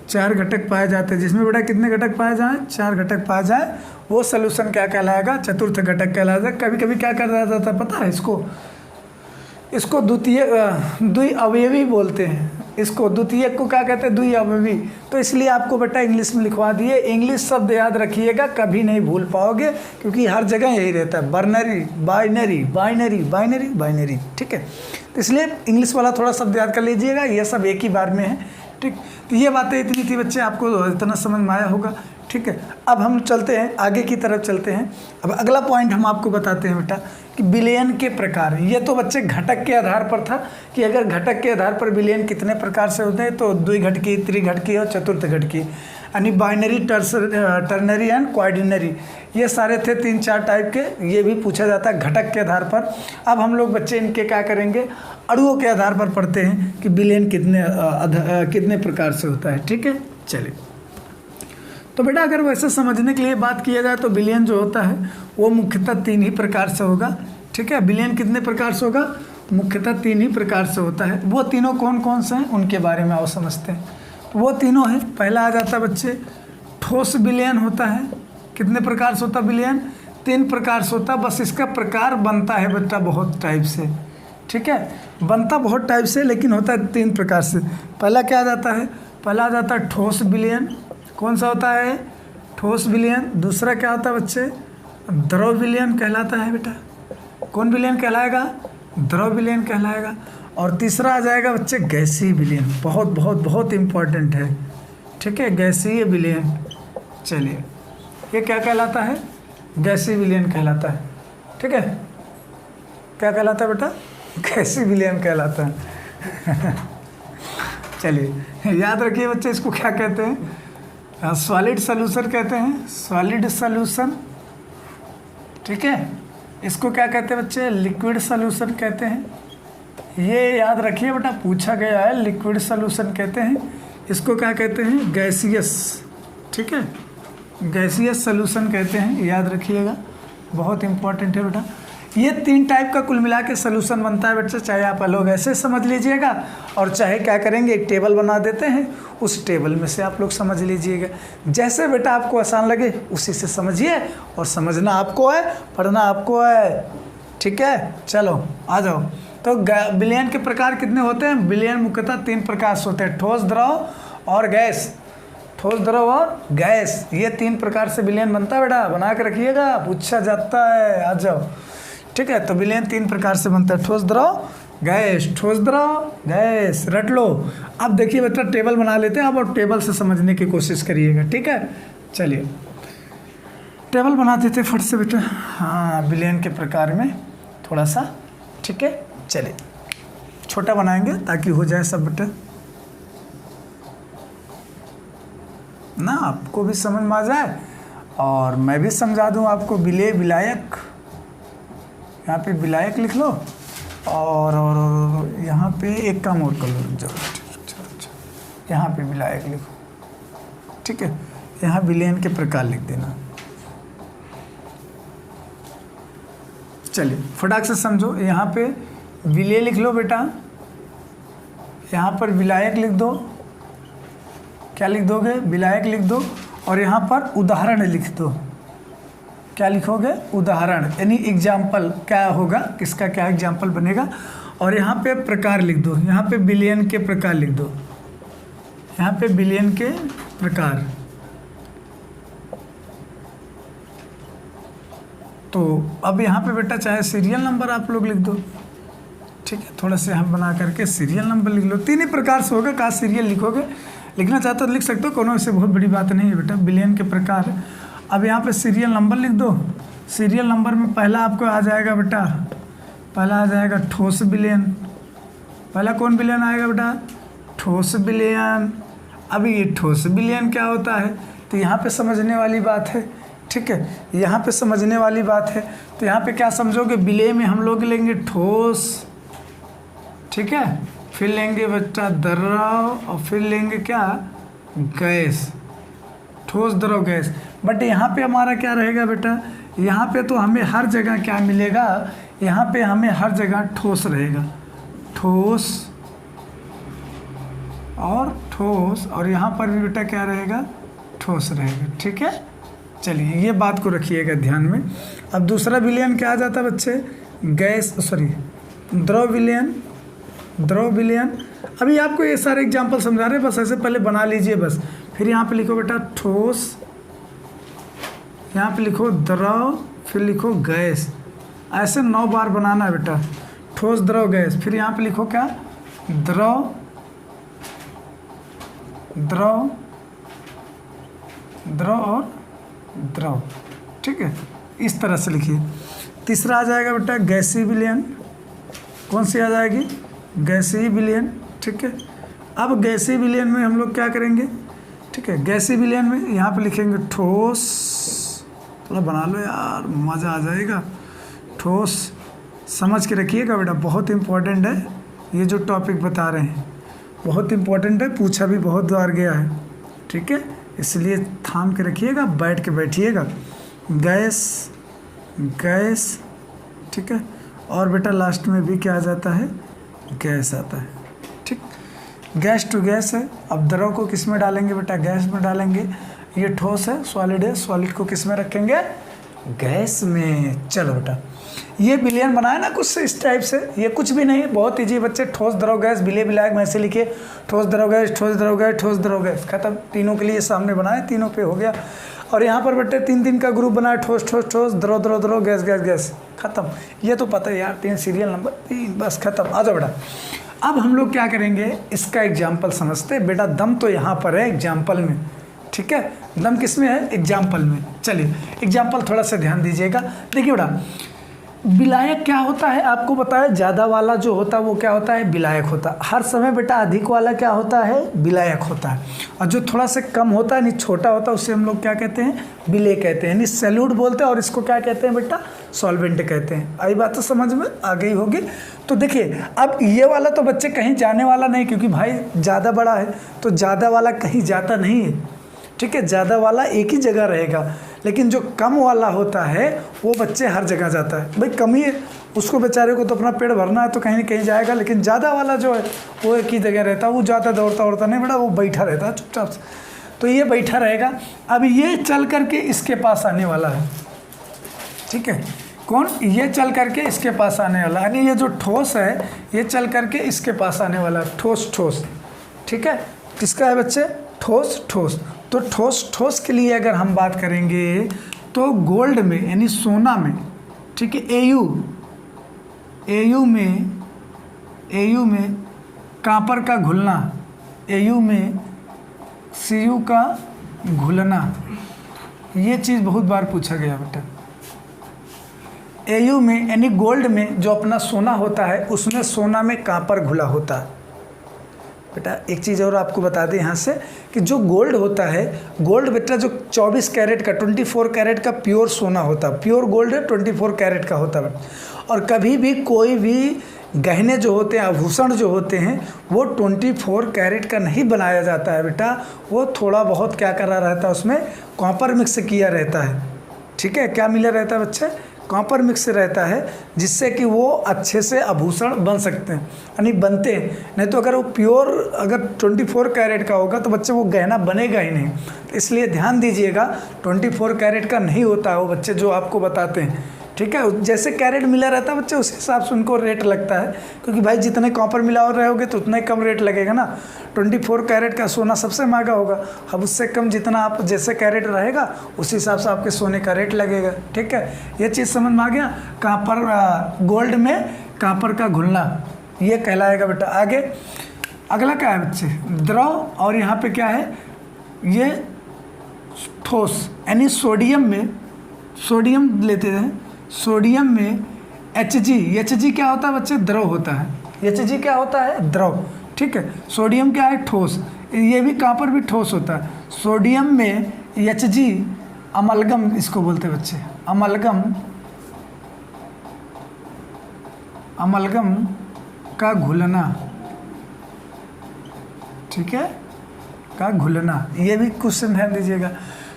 4 घटक पाए जाते हैं, जिसमें बेटा कितने घटक पाए जाएं, 4 घटक पाए जाए, वो सॉल्यूशन क्या कहलाएगा, चतुर्थ घटक कहलाएगा। कभी कभी क्या कर रहा था पता है, इसको द्विअवयवी बोलते हैं। इसको द्वितीयक को क्या कहते हैं, द्विअवयवी। तो इसलिए आपको बेटा इंग्लिश में लिखवा दिए। इंग्लिश शब्द याद रखिएगा, कभी नहीं भूल पाओगे, क्योंकि हर जगह यही रहता है, बर्नरी, बाइनरी, बाइनरी, बाइनरी, बाइनरी। ठीक है, तो इसलिए इंग्लिश वाला थोड़ा शब्द याद कर लीजिएगा, ये सब एक ही बार में है। ठीक, तो ये बातें इतनी थी बच्चे, आपको इतना समझ में आया होगा। ठीक है, अब हम चलते हैं आगे की तरफ चलते हैं। अब अगला पॉइंट हम आपको बताते हैं बेटा कि विलयन के प्रकार। ये तो बच्चे घटक के आधार पर था कि अगर घटक के आधार पर विलयन कितने प्रकार से होते हैं, तो द्विघटकीय, त्रिघटकीय और चतुर्थ घटकीय, यानी बाइनरी, टर्नरी एंड कोऑर्डिनरी, ये सारे थे 3-4 टाइप के। ये भी पूछा जाता है घटक के आधार पर। अब हम लोग बच्चे इनके क्या करेंगे, अणुओं के आधार पर पढ़ते हैं कि विलयन कितने प्रकार से होता है। ठीक है, चलिए तो बेटा अगर वैसे समझने के लिए बात किया जाए तो विलयन जो होता है वो मुख्यतः 3 ही प्रकार से होगा। ठीक है, विलयन कितने प्रकार से होगा, मुख्यतः 3 ही प्रकार से होता है। वो तीनों कौन कौन से हैं उनके बारे में आओ समझते हैं। तो वो तीनों हैं, पहला आ जाता है बच्चे ठोस विलयन होता है। कितने प्रकार से होता है विलयन, 3 प्रकार से होता है। बस इसका प्रकार बनता है बेटा बहुत टाइप से। ठीक है, बनता बहुत टाइप से, लेकिन होता है 3 प्रकार से। पहला क्या आ जाता है, पहला आ जाता है ठोस विलयन। कौन सा होता है, ठोस विलयन। दूसरा क्या होता है बच्चे, द्रव विलयन कहलाता है बेटा। कौन विलयन कहलाएगा, द्रव विलयन कहलाएगा। और तीसरा आ जाएगा बच्चे गैसीय विलयन, बहुत बहुत बहुत इम्पॉर्टेंट है। ठीक है, गैसीय विलयन। चलिए, ये क्या कहलाता है, गैसीय विलयन कहलाता है। ठीक है, क्या कहलाता है बेटा, गैसीय विलयन कहलाता है। चलिए याद रखिए बच्चे, इसको क्या कहते हैं? सॉलिड सॉल्यूशन कहते हैं, सॉलिड सॉल्यूशन। ठीक है, इसको क्या कहते हैं बच्चे? लिक्विड सॉल्यूशन कहते हैं। ये याद रखिए बेटा, पूछा गया है, लिक्विड सॉल्यूशन कहते हैं। इसको क्या कहते हैं? गैसियस। ठीक है, गैसियस सॉल्यूशन कहते हैं, याद रखिएगा, बहुत इंपॉर्टेंट है बेटा। ये 3 टाइप का कुल मिला के सोल्यूशन बनता है बच्चे, चाहे आप लोग ऐसे समझ लीजिएगा और चाहे क्या करेंगे, एक टेबल बना देते हैं, उस टेबल में से आप लोग समझ लीजिएगा। जैसे बेटा आपको आसान लगे उसी से समझिए, और समझना आपको है, पढ़ना आपको है। ठीक है, चलो आ जाओ। तो विलयन के प्रकार कितने होते हैं? विलयन मुख्यतः 3 प्रकार से होते हैं, ठोस, द्रव और गैस। ठोस, द्रव और गैस, ये 3 प्रकार से विलयन बनता है बेटा, बना के रखिएगा, पूछा जाता है। आ जाओ। ठीक है, तो विलयन 3 प्रकार से बनता है, ठोस, द्रव, गैस। ठोस, द्रव, गैस, रट लो। अब देखिए बेटा, टेबल बना लेते हैं अब, और टेबल से समझने की कोशिश करिएगा। ठीक है, चलिए टेबल बना देते फट से बेटा। हाँ, विलयन के प्रकार में थोड़ा सा। ठीक है, चलिए छोटा बनाएंगे ताकि हो जाए सब बेटा ना, आपको भी समझ में आ जाए और मैं भी समझा दूं आपको। विलायक, यहाँ पे विलायक लिख लो, और यहाँ पे एक काम और कर लो, अच्छा, यहाँ पे विलायक लिखो। ठीक है, यहाँ विलयन के प्रकार लिख देना। चलिए फटाक से समझो, यहाँ पे विलय लिख लो बेटा, यहाँ पर विलायक लिख दो। क्या लिख दोगे? विलायक लिख दो, और यहाँ पर उदाहरण लिख दो। क्या लिखोगे? उदाहरण, यानी एग्जाम्पल क्या होगा, किसका क्या एग्जाम्पल बनेगा। और यहाँ पे प्रकार लिख दो, यहाँ पे विलयन के प्रकार लिख दो, यहाँ पे विलयन के प्रकार। तो अब यहाँ पे बेटा चाहे सीरियल नंबर आप लोग लिख दो। ठीक है, थोड़ा से हम बना करके सीरियल नंबर लिख लो। 3 ही प्रकार से होगा, कहाँ सीरियल लिखोगे, लिखना चाहते हो तो लिख सकते हो, कोनो ऐसे बहुत बड़ी बात नहीं है बेटा। विलयन के प्रकार, अब यहाँ पे सीरियल नंबर लिख दो। सीरियल नंबर में पहला आपको आ जाएगा बेटा, पहला आ जाएगा ठोस विलयन। पहला कौन विलयन आएगा बेटा? ठोस विलयन। अब ये ठोस विलयन क्या होता है, तो यहाँ पे समझने वाली बात है। ठीक है, यहाँ पे समझने वाली बात है। तो यहाँ पे क्या समझोगे, विलय में हम लोग लेंगे ठोस, ठीक है, फिर लेंगे बेटा द्रव, और फिर लेंगे क्या, गैस। ठोस, द्रव, गैस। बट यहाँ पे हमारा क्या रहेगा बेटा, यहाँ पे तो हमें हर जगह क्या मिलेगा, यहाँ पे हमें हर जगह ठोस रहेगा, ठोस और ठोस, और यहाँ पर भी बेटा क्या रहेगा, ठोस रहेगा। ठीक है, चलिए ये बात को रखिएगा ध्यान में। अब दूसरा विलयन क्या आ जाता है बच्चे, गैस, सॉरी द्रव विलयन। द्रव विलयन, अभी आपको ये सारे एग्जाम्पल समझा रहे हैं, बस ऐसे पहले बना लीजिए बस। फिर यहाँ पे लिखो बेटा ठोस, यहाँ पे लिखो द्रव, फिर लिखो गैस। ऐसे 9 बार बनाना है बेटा, ठोस, द्रव, गैस। फिर यहाँ पे लिखो क्या, द्रव, द्रव, द्रव और द्रव। ठीक है, इस तरह से लिखिए। तीसरा आ जाएगा बेटा गैसीय विलयन। कौन सी आ जाएगी, गैसीय विलयन। ठीक है, अब गैसीय विलयन में हम लोग क्या करेंगे, ठीक है, गैसीय विलयन में यहाँ पे लिखेंगे ठोस, थोड़ा बना लो यार, मज़ा आ जाएगा। ठोस, समझ के रखिएगा बेटा, बहुत इम्पोर्टेंट है ये जो टॉपिक बता रहे हैं, बहुत इम्पोर्टेंट है, पूछा भी बहुत बार गया है। ठीक है, इसलिए थाम के रखिएगा, बैठ के बैठिएगा। गैस, गैस, ठीक है, और बेटा लास्ट में भी क्या आ जाता है, गैस आता है। ठीक, गैस टू गैस है। अब द्रव को किस में डालेंगे बेटा, गैस में डालेंगे। ये ठोस है, सॉलिड है, सॉलिड को किस में रखेंगे, गैस में। चलो बेटा, ये विलयन बनाया ना कुछ इस टाइप से, ये कुछ भी नहीं है, बहुत ईजी बच्चे। ठोस, द्रव, गैस, विलय, विलायक में ऐसे लिखिए, ठोस, द्रव, गैस, ठोस, द्रव, गैस, ठोस, द्रव, गैस, खत्म। तीनों के लिए सामने बनाए, तीनों पे हो गया। और यहाँ पर बेटे 3 का ग्रुप बनाया, ठोस, ठोस, ठोस, द्रव, द्रव, द्रव, गैस, गैस, गैस, खत्म। ये तो पता है यार, 3 सीरियल नंबर 3, बस खत्म। आ जाओ बेटा, अब हम लोग क्या करेंगे, इसका एग्जाम्पल समझते हैं बेटा। दम तो यहाँ पर है एग्जाम्पल में, ठीक है, दम किस में है, एग्जाम्पल में। चलिए एग्जाम्पल थोड़ा सा ध्यान दीजिएगा। देखिए बेटा, विलायक क्या होता है आपको बताया, ज़्यादा वाला जो होता है वो क्या होता है, विलायक होता है। हर समय बेटा अधिक वाला क्या होता है, विलायक होता है। और जो थोड़ा सा कम होता है यानी छोटा होता है उसे हम लोग क्या कहते हैं, विलेय कहते हैं, यानी सैल्यूट बोलते हैं। और इसको क्या कहते हैं बेटा, सॉल्वेंट कहते हैं। आई बात तो समझ में आ गई होगी। तो देखिए अब ये वाला तो बच्चे कहीं जाने वाला नहीं, क्योंकि भाई ज़्यादा बड़ा है तो ज़्यादा वाला कहीं जाता नहीं है, ठीक है। ज़्यादा वाला एक ही जगह रहेगा, लेकिन जो कम वाला होता है वो बच्चे हर जगह जाता है। भाई कम ही है, उसको बेचारे को तो अपना पेट भरना है तो कहीं ना कहीं जाएगा, लेकिन ज़्यादा वाला जो है वो एक ही जगह रहता है, वो ज़्यादा दौड़ता उड़ता नहीं बेटा, वो बैठा रहता है चुपचाप से। तो ये बैठा रहेगा। अब ये चल करके इसके पास आने वाला है, ठीक है। कौन, ये चल करके इसके पास आने वाला है, यानी ये जो ठोस है ये चल करके इसके पास आने वाला है। ठोस ठोस, ठीक है। किसका है बच्चे, ठोस ठोस। तो ठोस ठोस के लिए अगर हम बात करेंगे तो गोल्ड में यानी सोना में, ठीक है, एयू में कांपर का घुलना, एयू में सीयू का घुलना, ये चीज़ बहुत बार पूछा गया बेटा। एयू में यानी गोल्ड में जो अपना सोना होता है उसमें सोना में कांपर घुला होता है। बेटा एक चीज़ और आपको बता दें यहाँ से कि जो गोल्ड होता है, गोल्ड बेटा जो 24 कैरेट का 24 कैरेट का प्योर सोना होता है, प्योर गोल्ड है 24 कैरेट का होता है। और कभी भी कोई भी गहने जो होते हैं, आभूषण जो होते हैं, वो 24 कैरेट का नहीं बनाया जाता है बेटा, वो थोड़ा बहुत क्या करा रहता है, उसमें कॉपर मिक्स किया रहता है, ठीक है। क्या मिला रहता है बच्चे, कॉपर मिक्स रहता है, जिससे कि वो अच्छे से आभूषण बन सकते हैं, यानी बनते हैं। नहीं तो अगर वो प्योर अगर 24 कैरेट का होगा तो बच्चे वो गहना बनेगा ही नहीं। तो इसलिए ध्यान दीजिएगा 24 कैरेट का नहीं होता है वो बच्चे जो आपको बताते हैं, ठीक है। जैसे कैरेट मिला रहता है बच्चे उस हिसाब से उनको रेट लगता है, क्योंकि भाई जितने कॉपर मिला और रहोगे तो उतना ही कम रेट लगेगा ना। 24 कैरेट का सोना सबसे महंगा होगा, अब उससे कम जितना आप जैसे कैरेट रहेगा उसी हिसाब से आपके सोने का रेट लगेगा, ठीक है। ये चीज़ समझ में आ गया। कांपर, गोल्ड में कांपर का घुलना ये कहलाएगा बेटा। आगे अगला क्या है बच्चे, द्रव। और यहाँ पे क्या है, ये ठोस यानी सोडियम में, सोडियम लेते हैं, सोडियम में Hg क्या होता है बच्चे, द्रव होता है। Hg क्या होता है, द्रव, ठीक है। सोडियम क्या है, ठोस। ये भी कांपर भी ठोस होता है। सोडियम में Hg अमलगम इसको बोलते हैं बच्चे, अमलगम का घुलना, ठीक है, का घुलना। ये भी क्वेश्चन ध्यान दीजिएगा।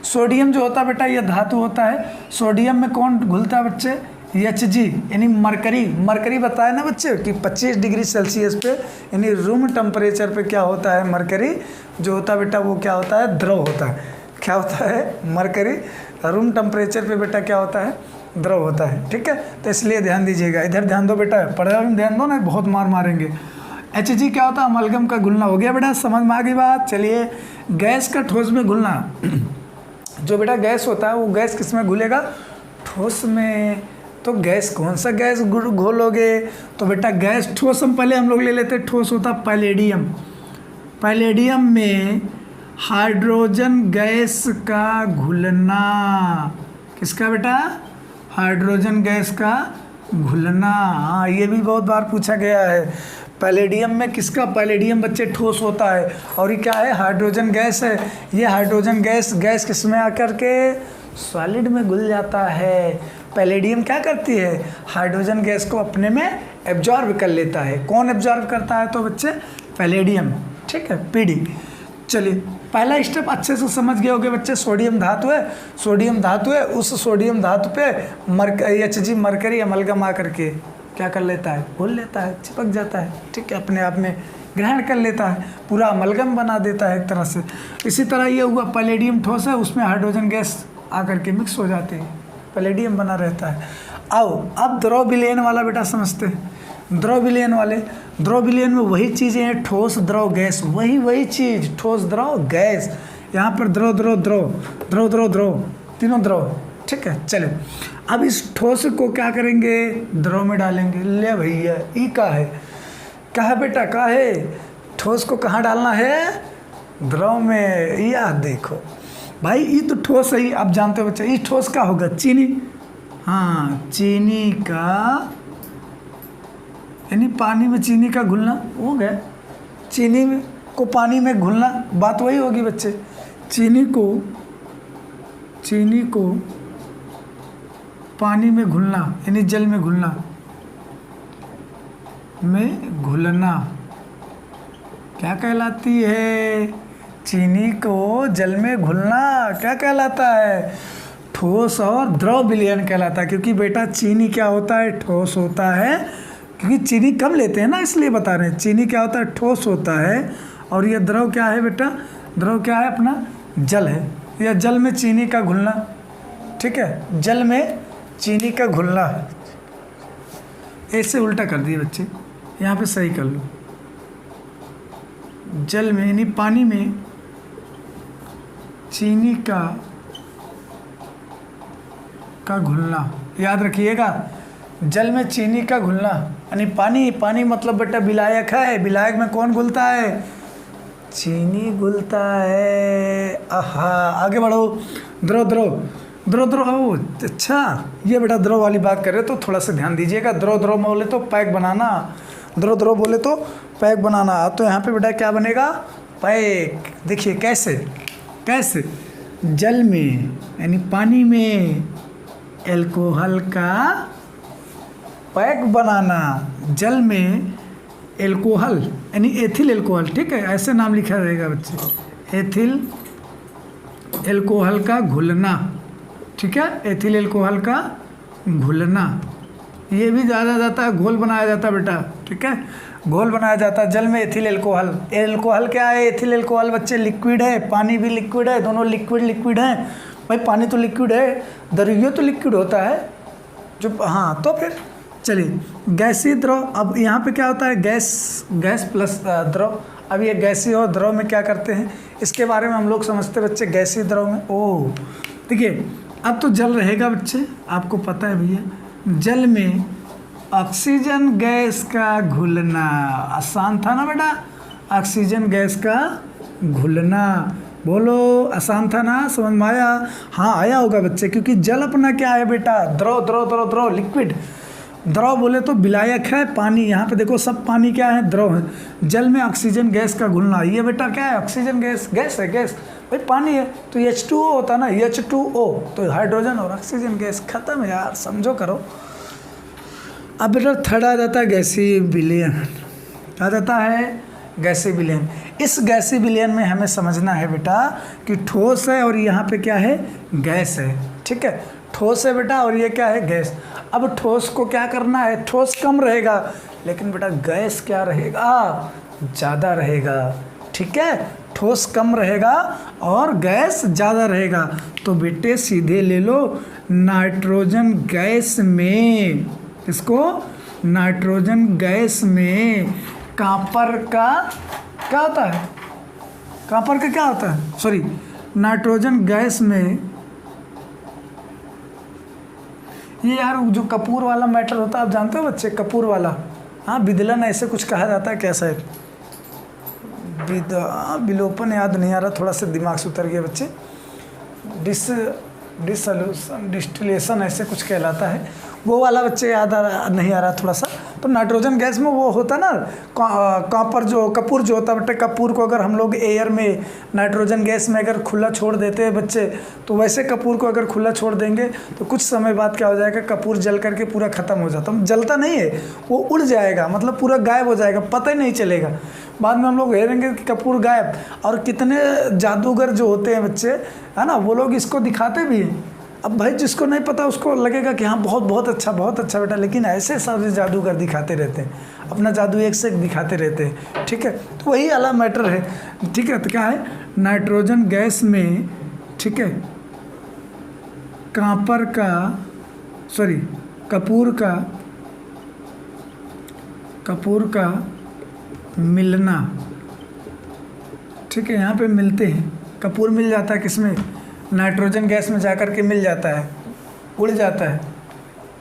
सोडियम जो होता है बेटा ये धातु होता है। सोडियम में कौन घुलता है बच्चे, Hg यानी मरकरी बताया ना बच्चे कि 25 डिग्री सेल्सियस पे यानी रूम टेम्परेचर पे क्या होता है, मरकरी जो होता है बेटा वो क्या होता है, द्रव होता है। क्या होता है, मरकरी रूम टेम्परेचर पे बेटा क्या होता है, द्रव होता है, ठीक है। तो इसलिए ध्यान दीजिएगा, इधर ध्यान दो बेटा, पढ़ाई में ध्यान दो ना, बहुत मार मारेंगे। Hg क्या होता है, अमलगम का घुलना। हो गया बेटा, समझ में आ गई बात। चलिए गैस का ठोस में घुलना। जो बेटा गैस होता है वो गैस किस में घुलेगा, ठोस में। तो गैस कौन सा गैस घोलोगे, तो बेटा गैस ठोस हम लोग ले लेते हैं, ठोस होता है पैलेडियम। पैलेडियम में हाइड्रोजन गैस का घुलना, किसका बेटा, हाइड्रोजन गैस का घुलना। हाँ ये भी बहुत बार पूछा गया है। पैलेडियम में किसका, पैलेडियम बच्चे ठोस होता है, और ये क्या है, हाइड्रोजन गैस है। ये हाइड्रोजन गैस किस में आकर के, सॉलिड में घुल जाता है। पैलेडियम क्या करती है, हाइड्रोजन गैस को अपने में एब्जॉर्ब कर लेता है। कौन एब्जॉर्ब करता है, तो बच्चे पैलेडियम, ठीक है, Pd। चलिए पहला स्टेप अच्छे से समझ गए होगे बच्चे। सोडियम धातु है, सोडियम धातु है, उस सोडियम धातु पे Hg मरकरी अमलगम आकर के क्या कर लेता है, घुल लेता है, चिपक जाता है, ठीक है, अपने आप में ग्रहण कर लेता है, पूरा अमलगम बना देता है एक तरह से। इसी तरह ये हुआ, पैलेडियम ठोस है, उसमें हाइड्रोजन गैस आकर के मिक्स हो जाती है, पैलेडियम बना रहता है। आओ अब द्रव विलयन वाला बेटा समझते हैं। द्रव विलयन में वही चीज़ें हैं, ठोस द्रव गैस, वही चीज़, ठोस द्रव गैस। यहाँ पर द्रव तीनों द्रव, ठीक है। चले अब इस ठोस को क्या करेंगे, द्रव में डालेंगे। ले भैया ई का है, क्या है बेटा, का है, ठोस को कहाँ डालना है, द्रव में। या देखो भाई ये तो ठोस है, आप जानते हो बच्चे, ये ठोस का होगा, चीनी। हाँ, चीनी का यानी पानी में चीनी का घुलना हो गया। चीनी को पानी में घुलना, बात वही होगी बच्चे। चीनी को पानी में घुलना यानी जल में घुलना, क्या कहलाती है? चीनी को जल में घुलना क्या कहलाता है? ठोस और द्रव विलयन कहलाता है। क्योंकि बेटा चीनी क्या होता है? ठोस होता है। क्योंकि चीनी कम लेते हैं ना, इसलिए बता रहे हैं। चीनी क्या होता है? ठोस होता है। और ये द्रव क्या है बेटा? द्रव क्या है अपना? जल है। या जल में चीनी का घुलना, ठीक है, जल में चीनी का घुलना। ऐसे उल्टा कर दिए बच्चे, यहाँ पे सही कर लो। जल में यानी पानी में चीनी का घुलना, याद रखिएगा। जल में चीनी का घुलना यानी पानी मतलब बेटा विलायक है। विलायक में कौन घुलता है? चीनी घुलता है। आहा, आगे बढ़ो। द्रव ओ अच्छा, ये बेटा द्रव वाली बात कर रहे तो थोड़ा सा ध्यान दीजिएगा। द्रव बोले तो पैक बनाना, द्रव बोले तो पैक बनाना। तो यहाँ पे बेटा क्या बनेगा? पैक। देखिए कैसे जल में यानी पानी में एल्कोहल का पैक बनाना। जल में एल्कोहल यानी एथिल एल्कोहल, ठीक है, ऐसे नाम लिखा रहेगा बच्चे। एथिल एल्कोहल का घुलना, ठीक है, एथिल एल्कोहल का घुलना। ये भी ज़्यादा जाता है, घोल बनाया जाता है बेटा, ठीक है, घोल बनाया जाता है जल में एथिल एल्कोहल। एल्कोहल क्या है? एथिल एल्कोहल बच्चे लिक्विड है, पानी भी लिक्विड है, दोनों लिक्विड हैं। भाई पानी तो लिक्विड है, दरियो तो लिक्विड होता है जो, हाँ। तो फिर चलिए गैसीय द्रव। अब यहाँ पे क्या होता है? गैस प्लस द्रव। अब ये गैसीय और द्रव में क्या करते हैं, इसके बारे में हम लोग समझते बच्चे। गैसीय द्रव में ओह देखिए, अब तो जल रहेगा बच्चे, आपको पता है भैया। जल में ऑक्सीजन गैस का घुलना, आसान था ना बेटा? ऑक्सीजन गैस का घुलना, बोलो आसान था ना? समझ में आया? हाँ आया होगा बच्चे, क्योंकि जल अपना क्या है बेटा? द्रव लिक्विड। द्रव बोले तो विलायक है, पानी। यहाँ पे देखो सब पानी क्या है? द्रव है। जल में ऑक्सीजन गैस का घुलना, ये बेटा क्या है? ऑक्सीजन गैस है। भाई पानी है तो H2O होता ना, H2O, तो हाइड्रोजन और ऑक्सीजन गैस। खत्म यार, समझो करो। अब बेटा थर्ड आ जाता है गैसीय विलयन। आ जाता है गैसीय विलयन। इस गैसीय विलयन में हमें समझना है बेटा कि ठोस है और यहाँ पे क्या है? गैस है, ठीक है। ठोस है बेटा और ये क्या है? गैस। अब ठोस को क्या करना है? ठोस कम रहेगा, लेकिन बेटा गैस क्या रहेगा? ज़्यादा रहेगा, ठीक है। ठोस कम रहेगा और गैस ज़्यादा रहेगा। तो बेटे सीधे ले लो, नाइट्रोजन गैस में, इसको नाइट्रोजन गैस में कॉपर का क्या होता है? कॉपर का क्या होता है? सॉरी, नाइट्रोजन गैस में ये यार जो कपूर वाला मैटर होता है, आप जानते हो बच्चे? कपूर वाला, हाँ, विदलन ऐसे कुछ कहा जाता है, कैसा है? विलोपन याद नहीं आ रहा, थोड़ा सा दिमाग से उतर गया बच्चे। डिस्टिलेशन ऐसे कुछ कहलाता है, वो वाला बच्चे याद नहीं आ रहा थोड़ा सा। तो नाइट्रोजन गैस में वो होता ना कॉपर, जो कपूर जो होता है बेटे, कपूर को अगर हम लोग एयर में नाइट्रोजन गैस में अगर खुला छोड़ देते हैं बच्चे, तो वैसे कपूर को अगर खुला छोड़ देंगे तो कुछ समय बाद क्या हो जाएगा? कपूर जल करके पूरा ख़त्म हो जाता है। जलता नहीं है, वो उड़ जाएगा, मतलब पूरा गायब हो जाएगा, पता ही नहीं चलेगा। बाद में हम लोग हेरेंगे कि कपूर गायब। और कितने जादूगर जो होते हैं बच्चे, है ना, वो लोग इसको दिखाते भी हैं। अब भाई जिसको नहीं पता उसको लगेगा कि हाँ बहुत अच्छा बेटा, लेकिन ऐसे सारे जादूगर दिखाते रहते हैं, अपना जादू एक से एक दिखाते रहते हैं, ठीक है। तो वही वाला मैटर है, ठीक है। तो क्या है? नाइट्रोजन गैस में, ठीक है, कॉपर का, सॉरी, कपूर का मिलना, ठीक है। यहाँ पे मिलते हैं, कपूर मिल जाता है किसमें? नाइट्रोजन गैस में जाकर के मिल जाता है, उड़ जाता है,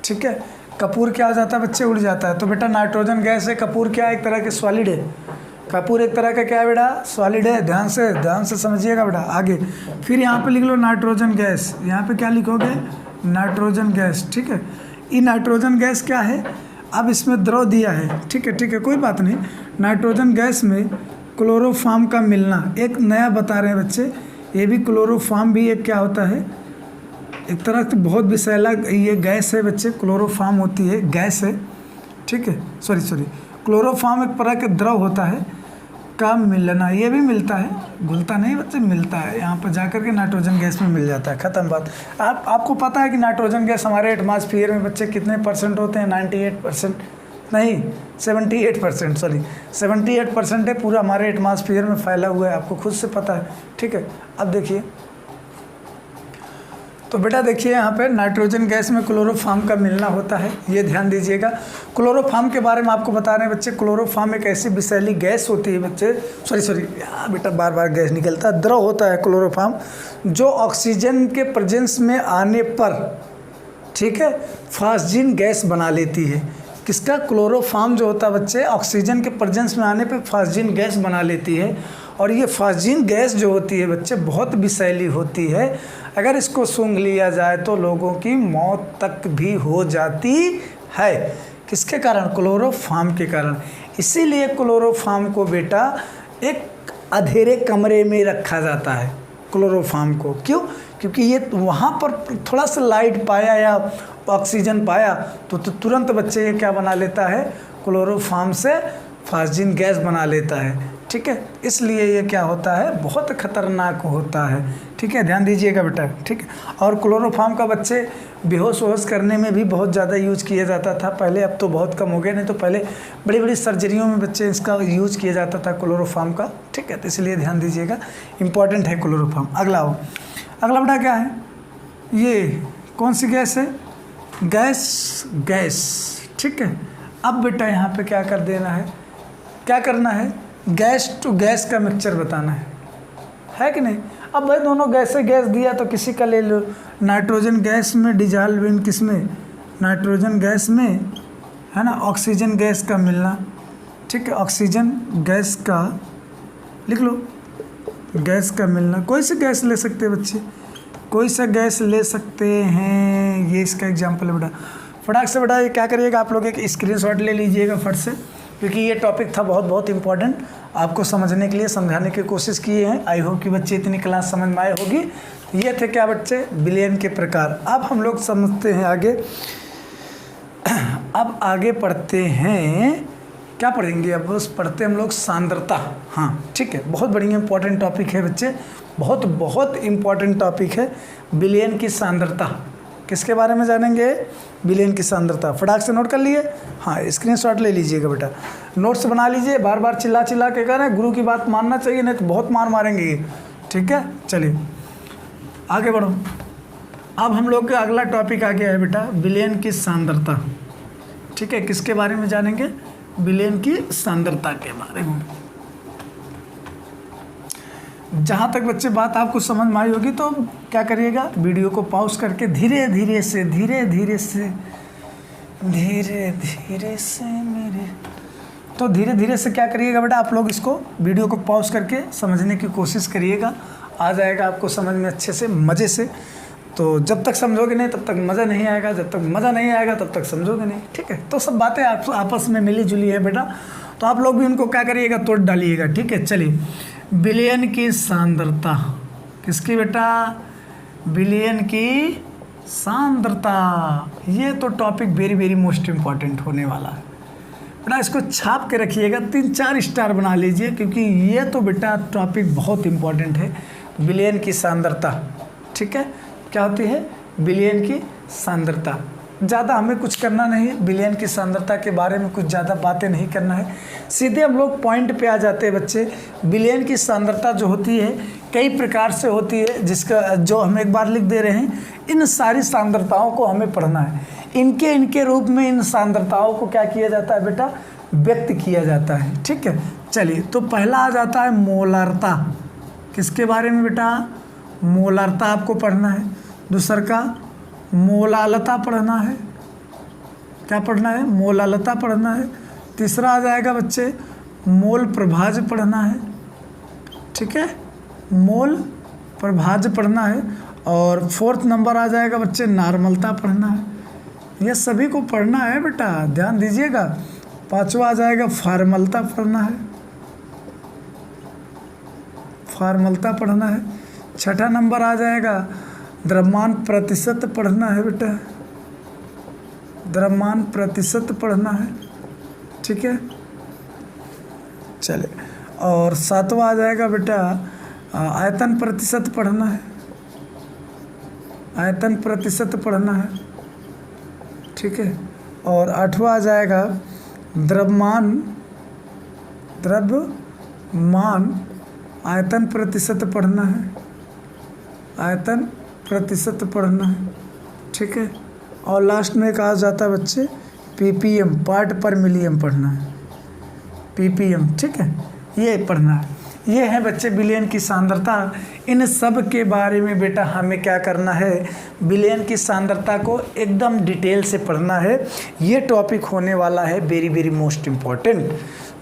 ठीक है। कपूर क्या हो जाता है बच्चे? उड़ जाता है। तो बेटा नाइट्रोजन गैस है, कपूर क्या है? एक तरह के सॉलिड है। कपूर एक तरह का क्या है बेटा? सॉलिड है। ध्यान से समझिएगा बेटा। आगे फिर यहाँ पे लिख लो नाइट्रोजन गैस, यहाँ पे क्या लिखोगे? नाइट्रोजन गैस, ठीक है। ये नाइट्रोजन गैस क्या है, अब इसमें द्रव दिया है, ठीक है, कोई बात नहीं। नाइट्रोजन गैस में क्लोरोफॉर्म का मिलना, एक नया बता रहे हैं बच्चे, ये भी क्लोरोफॉर्म भी एक क्या होता है, एक तरह से बहुत विषैला ये गैस है बच्चे, क्लोरोफॉर्म होती है, गैस है, ठीक है, सॉरी क्लोरोफॉर्म एक तरह का द्रव होता है का मिलना, ये भी मिलता है, घुलता नहीं बच्चे, मिलता है, यहाँ पर जाकर के नाइट्रोजन गैस में मिल जाता है, ख़त्म बात। आपको पता है कि नाइट्रोजन गैस हमारे एटमॉस्फेयर में बच्चे कितने % होते हैं, 98% नहीं 78%, सॉरी 78% है, पूरा हमारे एटमॉस्फेयर में फैला हुआ है, आपको खुद से पता है, ठीक है। अब देखिए, तो बेटा देखिए यहाँ पे नाइट्रोजन गैस में क्लोरोफॉर्म का मिलना होता है, ये ध्यान दीजिएगा। क्लोरोफॉर्म के बारे में आपको बता रहे हैं बच्चे, क्लोरोफॉर्म एक ऐसी विषैली गैस होती है बच्चे, सॉरी यार बेटा बार बार गैस निकलता है, द्रव होता है क्लोरोफॉर्म, जो ऑक्सीजन के प्रेजेंस में आने पर, ठीक है, फास्जीन गैस बना लेती है। किसका, क्लोरोफॉर्म जो होता है बच्चे, ऑक्सीजन के प्रेजेंस में आने पर फास्जीन गैस बना लेती है, और ये फास्जीन गैस जो होती है बच्चे बहुत विषैली होती है, अगर इसको सूंघ लिया जाए तो लोगों की मौत तक भी हो जाती है। किसके कारण, क्लोरोफॉर्म के कारण। इसीलिए क्लोरोफॉर्म को बेटा एक अंधेरे कमरे में रखा जाता है, क्लोरोफॉर्म को, क्यों, क्योंकि ये वहाँ पर थोड़ा सा लाइट पाया या ऑक्सीजन पाया तो तुरंत बच्चे ये क्या बना लेता है, क्लोरोफॉर्म से फास्जीन गैस बना लेता है, ठीक है। इसलिए ये क्या होता है, बहुत खतरनाक होता है, ठीक है, ध्यान दीजिएगा बेटा, ठीक है। और क्लोरोफॉर्म का बच्चे बेहोश वोश करने में भी बहुत ज़्यादा यूज किया जाता था पहले, अब तो बहुत कम हो गया, नहीं तो पहले बड़ी बड़ी सर्जरियों में बच्चे इसका यूज किया जाता था क्लोरोफॉर्म का, ठीक है। तो इसलिए ध्यान दीजिएगा, इंपॉर्टेंट है क्लोरोफॉर्म। अगला बेटा क्या है, ये कौन सी गैस है, गैस, ठीक है। अब बेटा यहाँ पे क्या कर देना है, क्या करना है, गैस टू गैस का मिक्सचर बताना है कि नहीं। अब भाई दोनों गैस से गैस दिया तो किसी का ले लो, नाइट्रोजन गैस में डिजॉल्व इन किस में, नाइट्रोजन गैस में, है ना, ऑक्सीजन गैस का मिलना, ठीक है, ऑक्सीजन गैस का लिख लो, गैस का मिलना, कोई सा गैस ले सकते हैं बच्चे, कोई सा गैस ले सकते हैं, ये इसका एग्जाम्पल है बेटा। फटाक से बेटा ये क्या करिएगा, आप लोग एक स्क्रीनशॉट ले लीजिएगा फट से, क्योंकि ये टॉपिक था बहुत इंपॉर्टेंट, आपको समझने के लिए समझाने की कोशिश किए हैं। आई होप कि बच्चे इतनी क्लास समझ में आए होगी। ये थे क्या बच्चे, विलयन के प्रकार। अब हम लोग समझते हैं आगे, अब आगे पढ़ते हैं, क्या पढ़ेंगे, अब बस पढ़ते हम लोग सांद्रता, हाँ ठीक है, बहुत बढ़िया इंपॉर्टेंट टॉपिक है बच्चे, बहुत इंपॉर्टेंट टॉपिक है, विलयन की सांद्रता। किसके बारे में जानेंगे, विलयन की सांद्रता। फटाक से नोट कर लिए, हाँ स्क्रीनशॉट ले लीजिएगा बेटा, नोट्स बना लीजिए, बार बार चिल्ला के कह रहे हैं, गुरु की बात मानना चाहिए, नहीं तो बहुत मार मारेंगे ये, ठीक है। चलिए आगे बढ़ो। अब हम लोग का अगला टॉपिक आ गया है बेटा, विलयन की सांद्रता, ठीक है। किसके बारे में जानेंगे, विलयन की सांद्रता के बारे में। जहाँ तक बच्चे बात आपको समझ में आई होगी तो क्या करिएगा, वीडियो को पॉज करके धीरे धीरे से मेरे, तो धीरे धीरे से क्या करिएगा बेटा, आप लोग इसको वीडियो को पॉज करके समझने की कोशिश करिएगा, आ जाएगा आपको समझ में अच्छे से, मज़े से। तो जब तक समझोगे नहीं तब तक मज़ा नहीं आएगा, जब तक मज़ा नहीं आएगा तब तक समझोगे नहीं, ठीक है। तो सब बातें आप आपस में मिली जुली है बेटा, तो आप लोग भी उनको क्या करिएगा, तोड़ डालिएगा, ठीक है। चलिए, विलयन की सांद्रता, किसकी बेटा, विलयन की सांद्रता, ये तो टॉपिक वेरी मोस्ट इम्पॉर्टेंट होने वाला है बेटा, इसको छाप के रखिएगा, 3-4 स्टार बना लीजिए, क्योंकि ये तो बेटा टॉपिक बहुत इम्पॉर्टेंट है, विलयन की सांद्रता, ठीक है। क्या होती है, विलयन की सांद्रता। ज़्यादा हमें कुछ करना नहीं है, विलयन की सांद्रता के बारे में कुछ ज़्यादा बातें नहीं करना है, सीधे हम लोग पॉइंट पे आ जाते हैं बच्चे। विलयन की सांद्रता जो होती है कई प्रकार से होती है, जिसका जो हम एक बार लिख दे रहे हैं, इन सारी सांद्रताओं को हमें पढ़ना है, इनके रूप में इन सांद्रताओं को क्या किया जाता है बेटा, व्यक्त किया जाता है, ठीक है। चलिए, तो पहला आ जाता है मोलारता, किसके बारे में बेटा, मोलारता आपको पढ़ना है। दूसरा का मोलालता पढ़ना है, क्या पढ़ना है, मोलालता पढ़ना है। तीसरा आ जाएगा बच्चे मोल प्रभाज पढ़ना है, ठीक है, मोल प्रभाज पढ़ना है। और फोर्थ नंबर आ जाएगा बच्चे नॉर्मलता पढ़ना है, ये सभी को पढ़ना है बेटा, ध्यान दीजिएगा। पांचवा आ जाएगा फॉर्मलता पढ़ना है, फॉर्मलता पढ़ना है। छठा नंबर आ जाएगा द्रव्यमान प्रतिशत पढ़ना है बेटा, द्रव्यमान प्रतिशत पढ़ना है, ठीक है। चले, और सातवां आ जाएगा बेटा आयतन प्रतिशत पढ़ना है, आयतन प्रतिशत पढ़ना है, ठीक है। और आठवां आ जाएगा द्रव्यमान आयतन प्रतिशत पढ़ना है, आयतन प्रतिशत पढ़ना है, ठीक है। और लास्ट में कहा जाता है बच्चे पीपीएम, पार्ट पर मिलियन पढ़ना है, पीपीएम, ठीक है, ये पढ़ना है। ये है बच्चे विलयन की सांद्रता। इन सब के बारे में बेटा हमें क्या करना है, विलयन की सांद्रता को एकदम डिटेल से पढ़ना है। ये टॉपिक होने वाला है वेरी वेरी मोस्ट इम्पॉर्टेंट।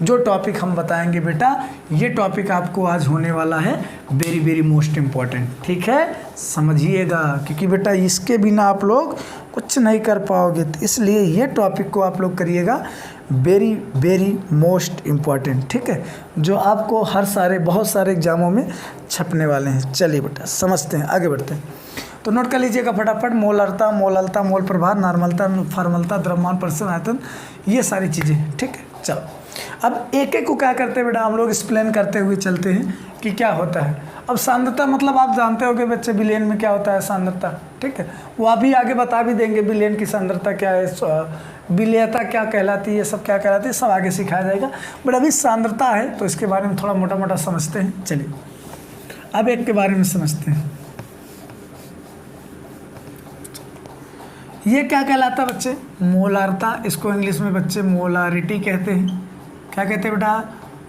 जो टॉपिक हम बताएंगे बेटा, ये टॉपिक आपको आज होने वाला है वेरी वेरी मोस्ट इम्पॉर्टेंट, ठीक है, समझिएगा। क्योंकि बेटा इसके बिना आप लोग कुछ नहीं कर पाओगे, तो इसलिए ये टॉपिक को आप लोग करिएगा वेरी वेरी मोस्ट इम्पॉर्टेंट, ठीक है, जो आपको हर सारे बहुत सारे एग्जामों में छपने वाले हैं। चलिए बेटा समझते हैं, आगे बढ़ते हैं। तो नोट कर लीजिएगा फटाफट, मोलरता, मोललता, मोल प्रभार, नॉर्मलता, फॉर्मलता, द्रव्यमान प्रतिशत, आयतन, ये सारी चीज़ें, ठीक है। चलो अब एक एक को क्या करते हैं बेटा, हम लोग एक्सप्लेन करते हुए चलते हैं कि क्या होता है। अब सांद्रता मतलब आप जानते होगे बच्चे विलयन में क्या होता है सांद्रता, ठीक है, वो अभी आगे बता भी देंगे विलयन की सांद्रता क्या है, विलयता क्या कहलाती है, ये सब क्या कहलाती है, सब आगे सिखाया जाएगा। बट अभी सांद्रता है तो इसके बारे में थोड़ा मोटा मोटा समझते हैं। चलिए अब एक के बारे में समझते हैं। ये क्या कहलाता है बच्चे, मोलारता, इसको इंग्लिश में बच्चे मोलारिटी कहते हैं। क्या कहते हैं बेटा,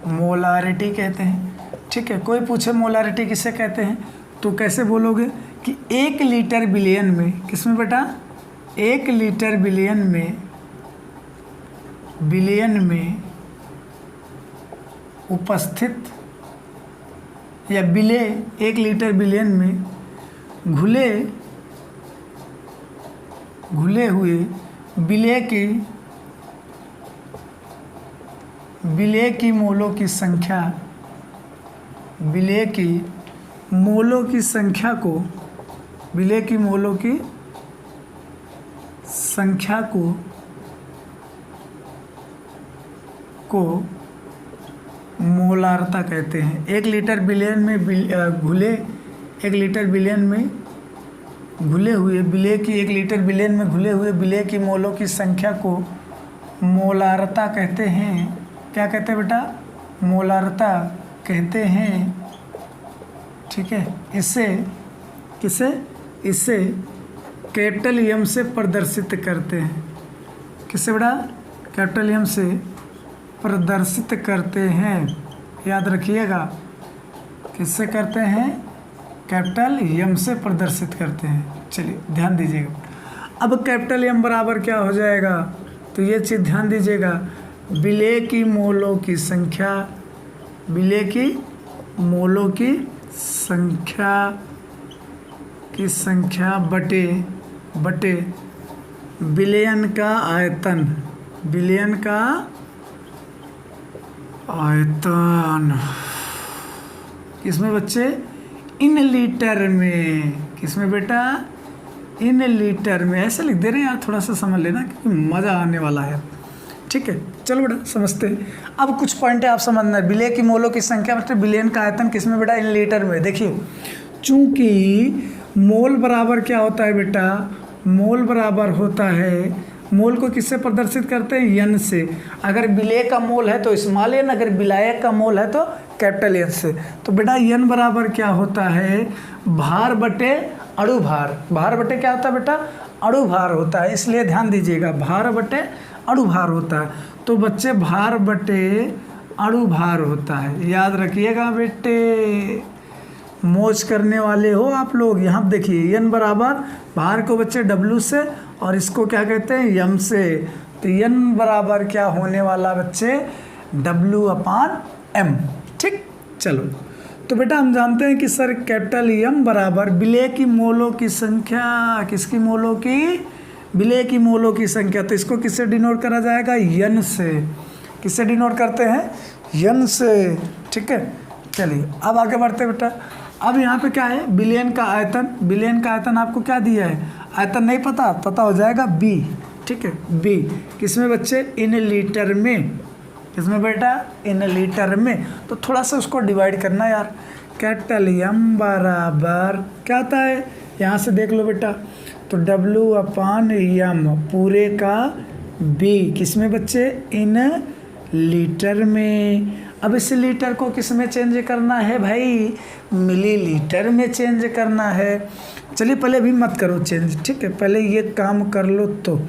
मोलारिटी कहते हैं, ठीक है। कोई पूछे मोलारिटी किसे कहते हैं तो कैसे बोलोगे कि 1 लीटर विलयन में, किसमें बेटा, 1 लीटर विलयन में उपस्थित या विलय, 1 लीटर विलयन में घुले हुए विलय की मोलों की संख्या, विलय की मोलों की संख्या को मोलारता कहते हैं। 1 लीटर विलयन में घुले, 1 लीटर विलयन में घुले हुए विलय की, 1 लीटर विलयन में घुले हुए विलय की मोलों की संख्या को मोलारता कहते हैं। क्या कहते हैं बेटा, मोलारता कहते हैं, ठीक है। इसे कैपिटल एम से प्रदर्शित करते हैं। किससे बेटा, कैपिटल एम से प्रदर्शित करते हैं, याद रखिएगा, किससे करते हैं, कैपिटल एम से प्रदर्शित करते हैं। चलिए ध्यान दीजिएगा। अब कैपिटल एम बराबर क्या हो जाएगा, तो ये चीज़ ध्यान दीजिएगा, विलय की मोलों की संख्या, विलय की मोलों की संख्या बटे विलयन का आयतन, विलयन का आयतन किसमें बच्चे, इन लीटर में, किसमें बेटा, इन लीटर में। ऐसे लिख दे रहे हैं यार, थोड़ा सा समझ लेना क्योंकि मज़ा आने वाला है, ठीक है। चलो बेटा समझते हैं। अब कुछ पॉइंट है आप समझना, विलय की मोलों की संख्या मतलब विलयन का आयतन किसमें बेटा, इन लीटर में। देखिए चूंकि मोल बराबर क्या होता है बेटा, मोल बराबर होता है, मोल को किससे प्रदर्शित करते हैं, यन से। अगर विलय का मोल है तो स्मॉल एन, अगर विलायक का मोल है तो कैपिटल एन से। तो बेटा यन बराबर क्या होता है, भार बटे अणु भार। भार बटे क्या होता है बेटा, अणु भार होता है, इसलिए ध्यान दीजिएगा, भार बटे अणु भार होता है। तो बच्चे भार बटे अणु भार होता है, याद रखिएगा बेटे, मौज करने वाले हो आप लोग। यहाँ देखिए एन बराबर, भार को बच्चे डब्ल्यू से और इसको क्या कहते हैं, यम से। तो एन बराबर क्या होने वाला बच्चे, डब्ल्यू अपान एम, ठीक। चलो तो बेटा हम जानते हैं कि सर कैपिटल एम बराबर विलेय की मोलों की संख्या, किसकी मोलों की, विलेय की मोलों की संख्या। तो इसको किससे डिनोट करा जाएगा, यन से। किससे डिनोट करते हैं, यन से, ठीक है। चलिए अब आगे बढ़ते हैं बेटा। अब यहाँ पे क्या है, बिलियन का आयतन। बिलियन का आयतन आपको क्या दिया है, आयतन नहीं पता, पता हो जाएगा बी, ठीक है, बी। किसमें बच्चे, इन लीटर में। किसमें बेटा, इन लीटर में। तो थोड़ा सा उसको डिवाइड करना यार। कैपिटल एम बराबर क्या आता है, यहाँ से देख लो बेटा, तो W/M पूरे का बी, किसमें बच्चे, इन लीटर में। अब इस लीटर को किस में चेंज करना है भाई, मिलीलीटर में चेंज करना है। चलिए पहले भी मत करो चेंज, ठीक है, पहले ये काम कर लो। तो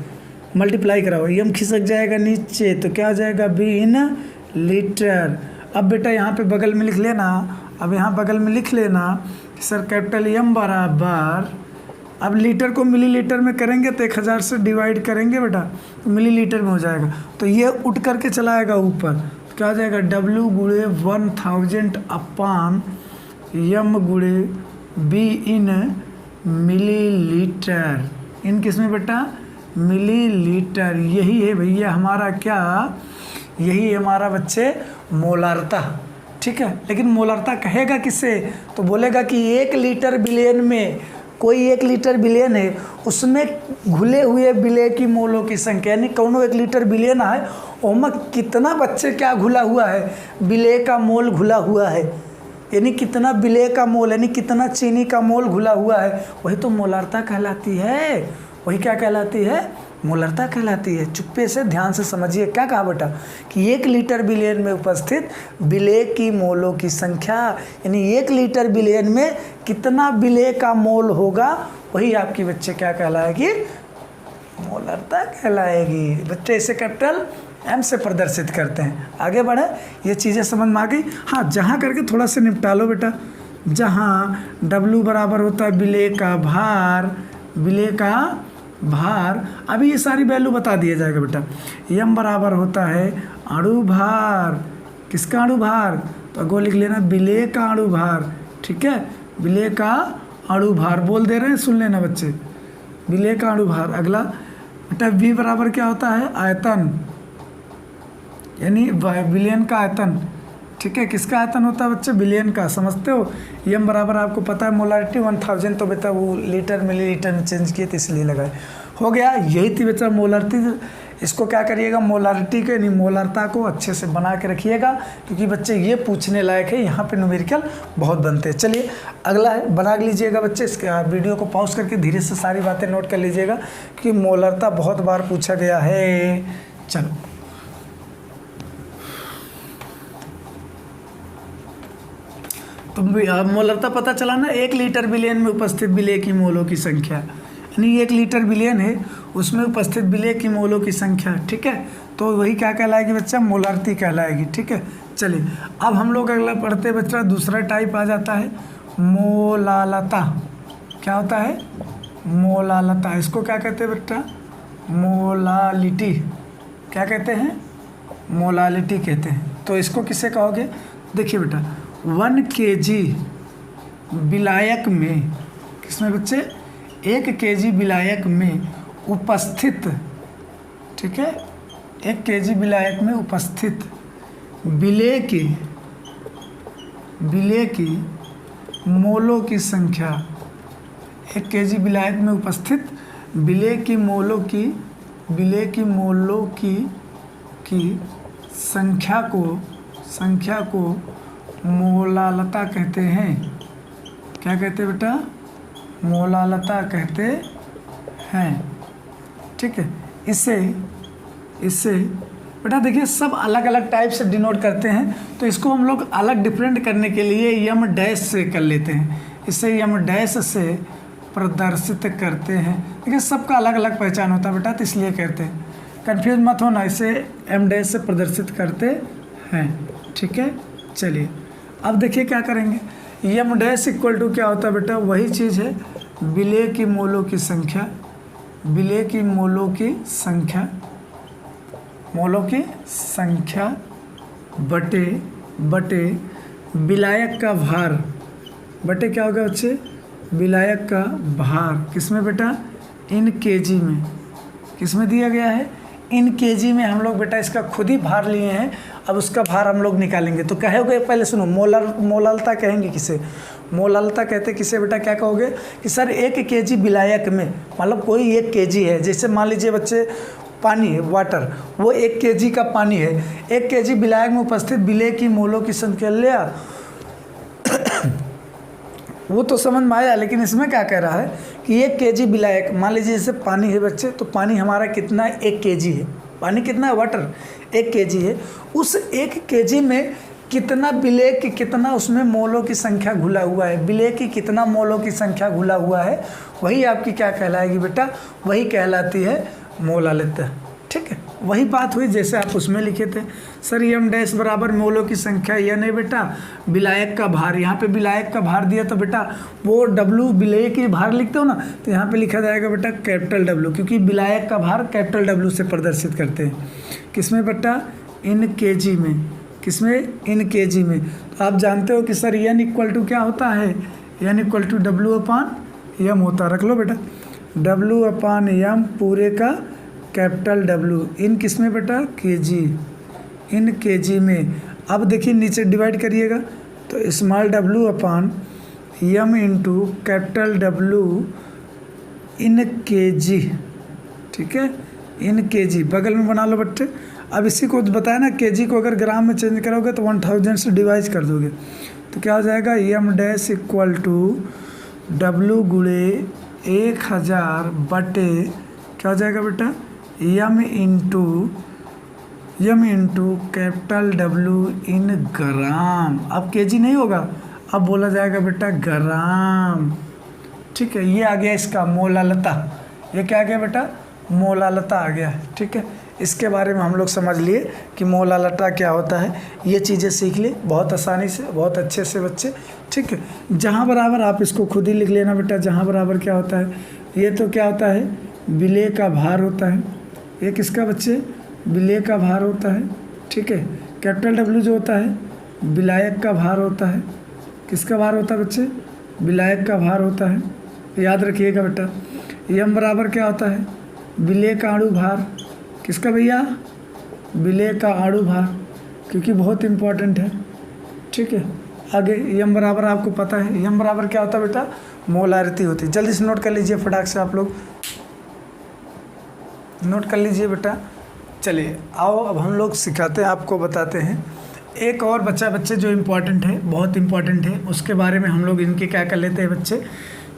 मल्टीप्लाई कराओ, एम खिसक जाएगा नीचे, तो क्या हो जाएगा, बी इन लीटर। अब बेटा यहाँ पे बगल में लिख लेना, अब यहाँ बगल में लिख लेना कि सर कैपिटल एम बराबर, अब लीटर को मिलीलीटर में करेंगे तो 1000 से डिवाइड करेंगे बेटा, तो मिलीलीटर में हो जाएगा। तो ये उठ करके चला आएगा ऊपर, तो क्या हो जाएगा, W गुणे 1000/M गुणे बी इन मिलीलीटर। इन किस में बेटा, मिलीलीटर। यही है भैया हमारा क्या, यही हमारा बच्चे मोलारता, ठीक है। लेकिन मोलारता कहेगा किससे, तो बोलेगा कि 1 लीटर बिलियन में, कोई 1 लीटर बिलियन है, उसमें घुले हुए विलेय की मोलों की संख्या, यानी कौनो 1 लीटर बिलियन है, उसमें कितना बच्चे क्या घुला हुआ है, विलेय का मोल घुला हुआ है, यानी कितना विलेय का मोल, यानी कितना चीनी का मोल घुला हुआ है, वही तो मोलारता कहलाती है। वही क्या कहलाती है, मोलारता कहलाती है। चुप्पे से ध्यान से समझिए, क्या कहा बेटा, कि 1 लीटर बिलियन में उपस्थित विलेय की मोलों की संख्या, यानी 1 लीटर बिलियन में कितना विलेय का मोल होगा, वही आपकी बच्चे क्या कहलाएगी, मोलारता कहलाएगी। बच्चे इसे कैपिटल एम से प्रदर्शित करते हैं। आगे बढ़े, ये चीज़ें समझ में आ गई। हाँ, जहाँ करके थोड़ा सा निपटा लो बेटा। जहाँ W बराबर होता है विलेय का भार, विलेय का भार, अभी ये सारी वैल्यू बता दिया जाएगा बेटा। M बराबर होता है अणु भार। किसका अणु भार, तो अगो लिख लेना विलेय का अणु भार, ठीक है, विलेय का अणु भार बोल दे रहे हैं, सुन लेना बच्चे, विलेय का अणु भार। अगला बेटा V बराबर क्या होता है, आयतन, यानी विलियन का आयतन, ठीक है। किसका आयतन होता है बच्चे, विलियन का, समझते हो। एम बराबर आपको पता है मोलारिटी 1000, तो बेटा वो लीटर मिलीलीटर में चेंज किए तो इसलिए लगाए, हो गया। यही थी बेटा मोलारिटी। इसको क्या करिएगा, मोलारिटी के यानी मोलारता को अच्छे से बना के रखिएगा, क्योंकि बच्चे ये पूछने लायक है, यहाँ पे न्यूमेरिकल बहुत बनते हैं। चलिए अगला है, बना लीजिएगा बच्चे, इसके वीडियो को पॉज करके धीरे से सारी बातें नोट कर लीजिएगा, क्योंकि मोलारता बहुत बार पूछा गया है। चलो तो मोलारता पता चला ना, 1 लीटर बिलियन में उपस्थित विलेय की मोलों की संख्या, यानी 1 लीटर बिलियन है, उसमें उपस्थित विलेय की मोलों की संख्या, ठीक है। तो वही क्या कहलाएगी बच्चा, मोलारती कहलाएगी, ठीक है। चलिए अब हम लोग अगला पढ़ते बच्चा, दूसरा टाइप आ जाता है मोलालता। क्या होता है, मोलालता। इसको क्या कहते हैं बेटा, मोलालिटी। क्या कहते हैं, मोलालिटी कहते हैं। तो इसको किससे कहोगे, देखिए बेटा 1 kg विलायक में, किसमें बच्चे, 1 kg विलायक में उपस्थित, ठीक है, 1 kg विलायक में उपस्थित विलेय की मोलों की संख्या, 1 kg विलायक में उपस्थित विलेय की मोलों की संख्या को मोलालता कहते हैं। क्या कहते हैं बेटा, मोलालता कहते हैं, ठीक है। इससे बेटा देखिए सब अलग अलग टाइप से डिनोट करते हैं, तो इसको हम लोग अलग डिफरेंट करने के लिए यम डैश से कर लेते हैं। इससे यम डैश से प्रदर्शित करते हैं। देखिए सबका अलग अलग पहचान होता है बेटा, तो इसलिए कहते हैं, कंफ्यूज मत होना, इसे एम डैश से प्रदर्शित करते हैं, ठीक है। चलिए अब देखिए क्या करेंगे, यम डैश इक्वल टू क्या होता है बेटा, वही चीज़ है, विलेय की मोलों की संख्या, विलेय की मोलों की संख्या बटे विलायक का भार बटे क्या होगा बच्चे, विलायक का भार किसमें बेटा, इन केजी में। किसमें दिया गया है, इन केजी में। हम लोग बेटा इसका खुद ही भार लिए हैं, अब उसका भार हम लोग निकालेंगे। तो कहोगे, पहले सुनो, मोलालता कहेंगे किसे, मोलालता कहते किसे बेटा, क्या कहोगे कि सर 1 केजी विलायक में, मतलब कोई 1 केजी है। जैसे मान लीजिए बच्चे पानी है, वाटर, वो 1 केजी का पानी है। 1 केजी विलायक में उपस्थित विलेय की मोलों की संख्या लिया वो तो समझ में आया, लेकिन इसमें क्या कह रहा है कि 1 केजी विलायक, मान लीजिए जैसे पानी है बच्चे, तो पानी हमारा कितना है, 1 केजी है। पानी कितना है, वाटर 1 केजी है। उस 1 केजी में कितना विलेय की, कितना उसमें मोलों की संख्या घुला हुआ है, विलेय की कितना मोलों की संख्या घुला हुआ है, वही आपकी क्या कहलाएगी बेटा, वही कहलाती है मोलालता। ठीक है, वही बात हुई जैसे आप उसमें लिखे थे सर यम डैश बराबर मोलों की संख्या, यह नहीं बेटा विलायक का भार। यहाँ पे विलायक का भार दिया तो बेटा वो डब्लू विलेय की भार लिखते हो ना, तो यहाँ पे लिखा जाएगा बेटा कैपिटल डब्लू, क्योंकि विलायक का भार कैपिटल डब्लू से प्रदर्शित करते हैं। किसमें बेटा, इन केजी में। किसमें, इन केजी में। तो आप जानते हो कि सर एन इक्वल टू क्या होता है, एन इक्वल टू डब्लू अपान यम होता है। रख लो बेटा, डब्लू अपान यम पूरे का कैपिटल डब्लू, इन किस में बेटा, केजी, इन केजी में। अब देखिए नीचे डिवाइड करिएगा, तो स्मॉल डब्लू अपान यम इंटू कैपिटल डब्लू इन केजी। ठीक है, इन केजी बगल में बना लो बच्चे। अब इसी को बताया ना, केजी को अगर ग्राम में चेंज करोगे तो 1000 से डिवाइड कर दोगे, तो क्या हो जाएगा, यम डैश इक्वल टू डब्लू गुणे 1000 बटे क्या हो जाएगा बेटा, यम इंटू कैपिटल डब्लू इन ग्राम। अब केजी नहीं होगा, अब बोला जाएगा बेटा ग्राम। ठीक है, ये आ गया इसका मोलालता। ये क्या आ गया बेटा, मोलालता आ गया। ठीक है, इसके बारे में हम लोग समझ लिए कि मोलालता क्या होता है। ये चीज़ें सीख ली बहुत आसानी से, बहुत अच्छे से बच्चे। ठीक है, जहाँ बराबर आप इसको खुद ही लिख लेना बेटा। जहाँ बराबर क्या होता है, ये तो क्या होता है, विलेय का भार होता है। ये किसका बच्चे, विलेय का भार होता है। ठीक है, कैपिटल डब्ल्यू जो होता है विलायक का भार होता है। किसका भार होता है बच्चे, विलायक का भार होता है। याद रखिएगा बेटा, यम बराबर क्या होता है, विलेय का अणु भार। किसका भैया, विलेय का अणु भार, क्योंकि बहुत इम्पोर्टेंट है। ठीक है, आगे यम बराबर आपको पता है, यम बराबर क्या होता है बेटा, मोलारिटी होती है। जल्दी से नोट कर लीजिए, फटाक से आप लोग नोट कर लीजिए बेटा। चलिए आओ अब हम लोग सिखाते हैं, आपको बताते हैं एक और बच्चे जो इम्पोर्टेंट है, बहुत इम्पोर्टेंट है, उसके बारे में हम लोग इनके क्या कर लेते हैं बच्चे,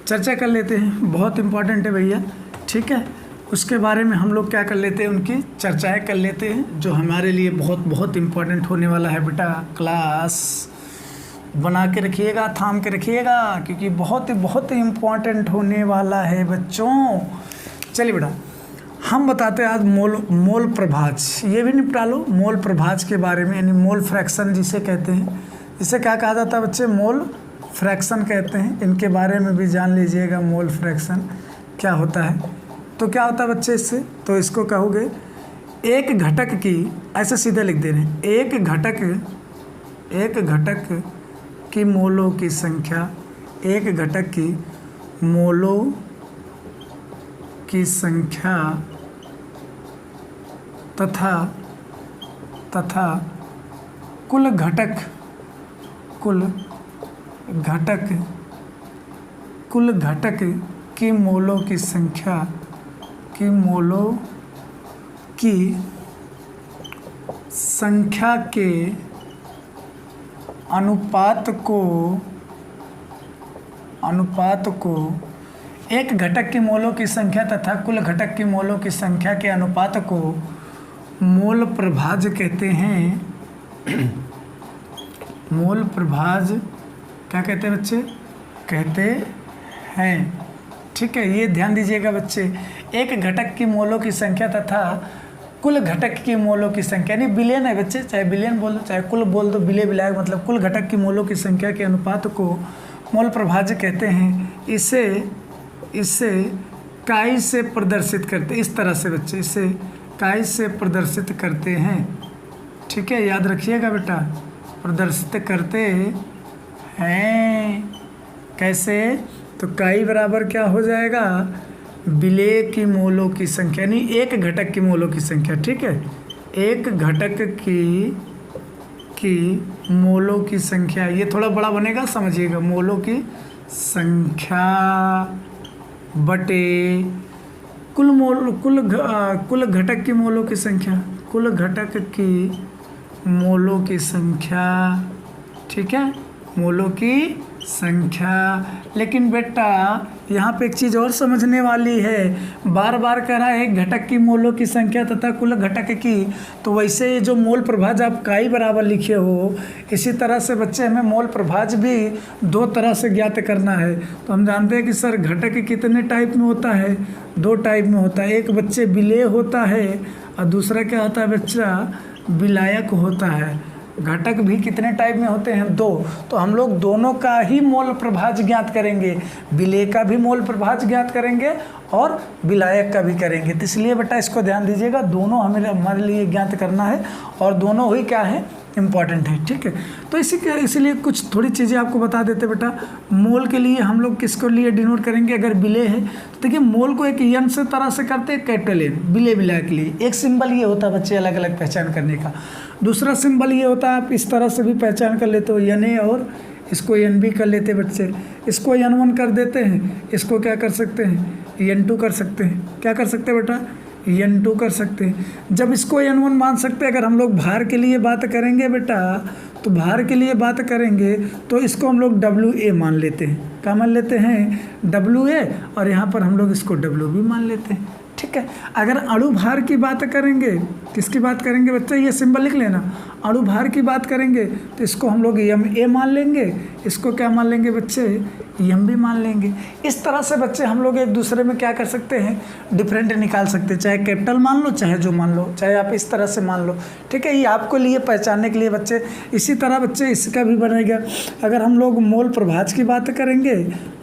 चर्चा कर लेते हैं। बहुत इम्पोर्टेंट है भैया। ठीक है, उसके बारे में हम लोग क्या कर लेते हैं, उनकी चर्चाएं कर लेते हैं, जो हमारे लिए बहुत बहुत इम्पोर्टेंट होने वाला है बेटा। क्लास बना के रखिएगा, थाम के रखिएगा, क्योंकि बहुत इम्पोर्टेंट होने वाला है बच्चों। चलिए बेटा, हम बताते हैं आज मोल प्रभाज, ये भी निपटा लो। मोल प्रभाज के बारे में, यानी मोल फ्रैक्शन जिसे कहते हैं, इसे क्या कहा जाता है बच्चे, मोल फ्रैक्शन कहते हैं। इनके बारे में भी जान लीजिएगा, मोल फ्रैक्शन क्या होता है। तो क्या होता है बच्चे इससे, तो इसको कहोगे एक घटक की, ऐसे सीधे लिख दे रहे हैं, एक घटक की मोलों की संख्या, एक घटक की मोलों की संख्या तथा कुल घटक की मोलों की संख्या के अनुपात को एक घटक की मोलों की संख्या तथा कुल घटक की मोलों की संख्या के अनुपात को मोल प्रभाज कहते हैं। मोल प्रभाज क्या कहते हैं बच्चे, कहते हैं। ठीक है, ये ध्यान दीजिएगा बच्चे, एक घटक की मोलों की संख्या तथा कुल घटक की मोलों की संख्या, यानी बिलियन है बच्चे, चाहे बिलियन बोल दो चाहे कुल बोल दो, विलायक मतलब कुल घटक की मोलों की संख्या के अनुपात को मोल प्रभाज्य कहते हैं। इसे काई से प्रदर्शित करते, इस तरह से बच्चे इसे काई से प्रदर्शित करते हैं। ठीक है, याद रखिएगा बेटा, प्रदर्शित करते हैं। कैसे? तो काई बराबर क्या हो जाएगा, विलेय की मोलों की संख्या, यानी एक घटक की मोलों की संख्या। ठीक है, एक घटक की मोलों की संख्या, ये थोड़ा बड़ा बनेगा, समझिएगा, मोलों की संख्या बटे कुल घटक की मोलों की संख्या, कुल घटक की मोलों की संख्या। ठीक है, मोलों की संख्या। लेकिन बेटा यहाँ पे एक चीज़ और समझने वाली है, बार बार कह रहा है एक घटक की मोलों की संख्या तथा कुल घटक की, तो वैसे ये जो मोल प्रभाज आप काई बराबर लिखे हो, इसी तरह से बच्चे हमें मोल प्रभाज भी दो तरह से ज्ञात करना है। तो हम जानते हैं कि सर घटक कितने टाइप में होता है, दो टाइप में होता है, एक बच्चे विलेय होता है और दूसरा क्या होता है बच्चा, विलायक होता है। घटक भी कितने टाइप में होते हैं, दो। तो हम लोग दोनों का ही मोल प्रभाज ज्ञात करेंगे, विलेय का भी मोल प्रभाज ज्ञात करेंगे और विलायक का भी करेंगे। तो इसलिए बेटा इसको ध्यान दीजिएगा, दोनों हमारे लिए ज्ञात करना है और दोनों ही क्या है, इम्पॉर्टेंट है। ठीक है, तो इसीलिए कुछ थोड़ी चीज़ें आपको बता देते बेटा। मोल के लिए हम लोग किसको लिए डिनोट करेंगे, अगर विलेय है तो देखिए मोल को एक यन से तरह से करते हैं, कैपिटल एन, विलेय विलायक के लिए एक सिंबल ये होता है बच्चे अलग अलग पहचान करने का। दूसरा सिंबल ये होता है, आप इस तरह से भी पहचान कर लेते हो, एन ए, और इसको एन बी कर लेते बच्चे, इसको एन वन कर देते हैं, इसको क्या कर सकते हैं, एन टू कर सकते हैं। क्या कर सकते हैं बेटा, एन टू कर सकते हैं। जब इसको एन वन मान सकते हैं, अगर हम लोग भार के लिए बात करेंगे बेटा, तो भार के लिए बात करेंगे तो इसको हम लोग डब्ल्यू ए मान लेते हैं। क्या मान लेते हैं, डब्ल्यू ए, और यहाँ पर हम लोग इसको डब्ल्यू बी मान लेते हैं। ठीक है, अगर अणु भार की बात करेंगे, किसकी बात करेंगे बच्चा, ये सिंबल लिख लेना, अणु भार की बात करेंगे तो इसको हम लोग एम ए मान लेंगे, इसको क्या मान लेंगे बच्चे, एम बी मान लेंगे। इस तरह से बच्चे हम लोग एक दूसरे में क्या कर सकते हैं, डिफरेंट निकाल सकते हैं, चाहे कैपिटल मान लो, चाहे जो मान लो, चाहे आप इस तरह से मान लो। ठीक है, ये आपको लिए पहचानने के लिए बच्चे। इसी तरह बच्चे इसका भी बनेगा, अगर हम लोग मोल प्रभाज की बात करेंगे,